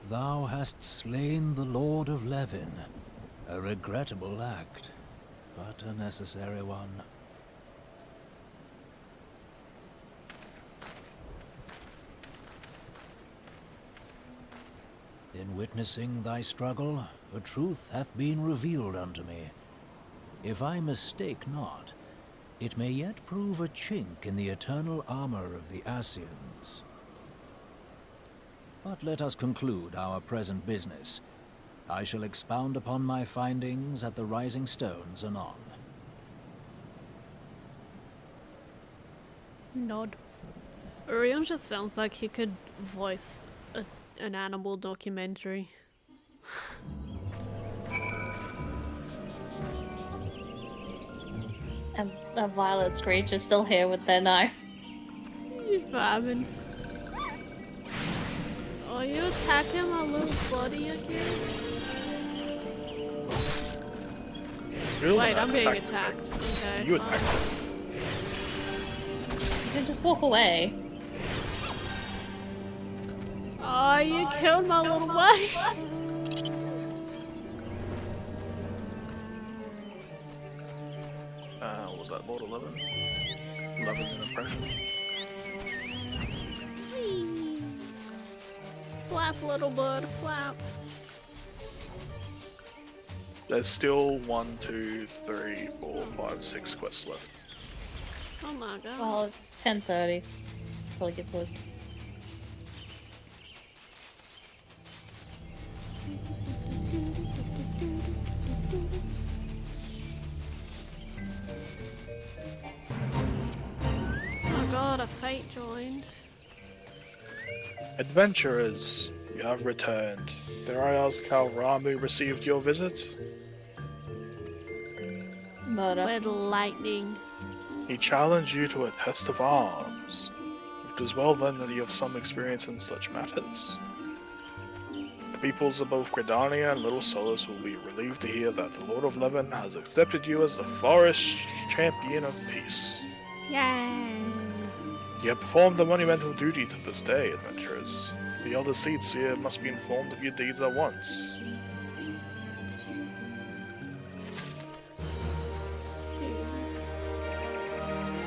Thou hast slain the Lord of Levin. A regrettable act, but a necessary one. In witnessing thy struggle, a truth hath been revealed unto me. If I mistake not, it may yet prove a chink in the eternal armor of the Assyrians. But let us conclude our present business. I shall expound upon my findings at the Rising Stones anon. Nod. Urion just sounds like he could voice an animal documentary. And a violet screech is still here with their knife. He's vibing. Oh, you attacking my little buddy again? Wait, I'm being attacked. Okay. You attacked him. You can just walk away. Oh, you killed my little buddy. What was that, Lord 11? 11 in impression. Whee. Flap, little bird, flap. There's still 1, 2, 3, 4, 5, 6 quests left. Oh my god. Well, 10:30. Probably get close. god, a fate joined. Adventurers, you have returned. Dare I ask how Ramu received your visit? Murder. With lightning. He challenged you to a test of arms. It is well then that you have some experience in such matters. The peoples of both Gridania and Little Solus will be relieved to hear that the Lord of Levin has accepted you as the forest champion of peace. Yay! You have performed a monumental duty to this day, adventurers. The elder seats here must be informed of your deeds at once.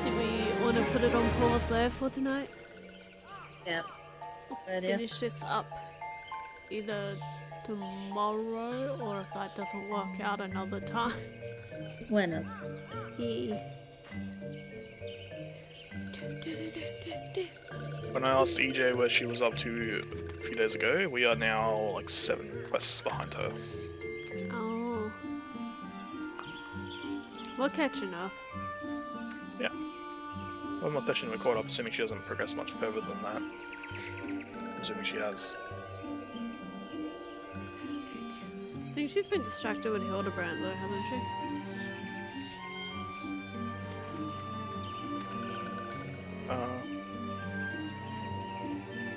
Do we want to put it on pause there for tonight? Yeah. I'll idea. finish this up either tomorrow or if that doesn't work out another time. When? Yeah. When I asked EJ where she was up to a few days ago, we are now like 7 quests behind her. Oh. We're catching up. Yeah. Well, I'm not pushing we're caught up, assuming she hasn't progressed much further than that. Assuming she has. I think she's been distracted with Hildebrand though, hasn't she?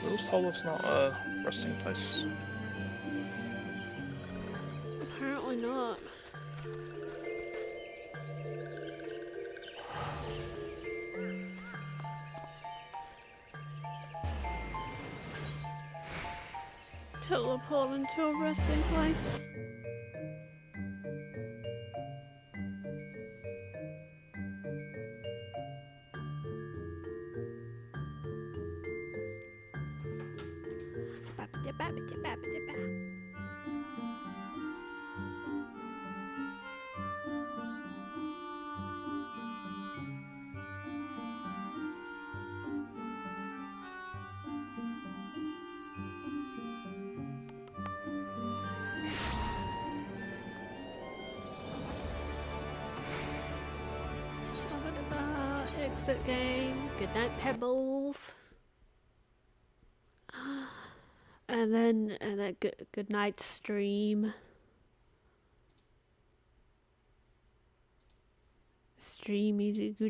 Rules told us not a resting place. Apparently not. Teleport into a resting place. Exit game. Good night, Pebbles. And then good night, stream. Streamy good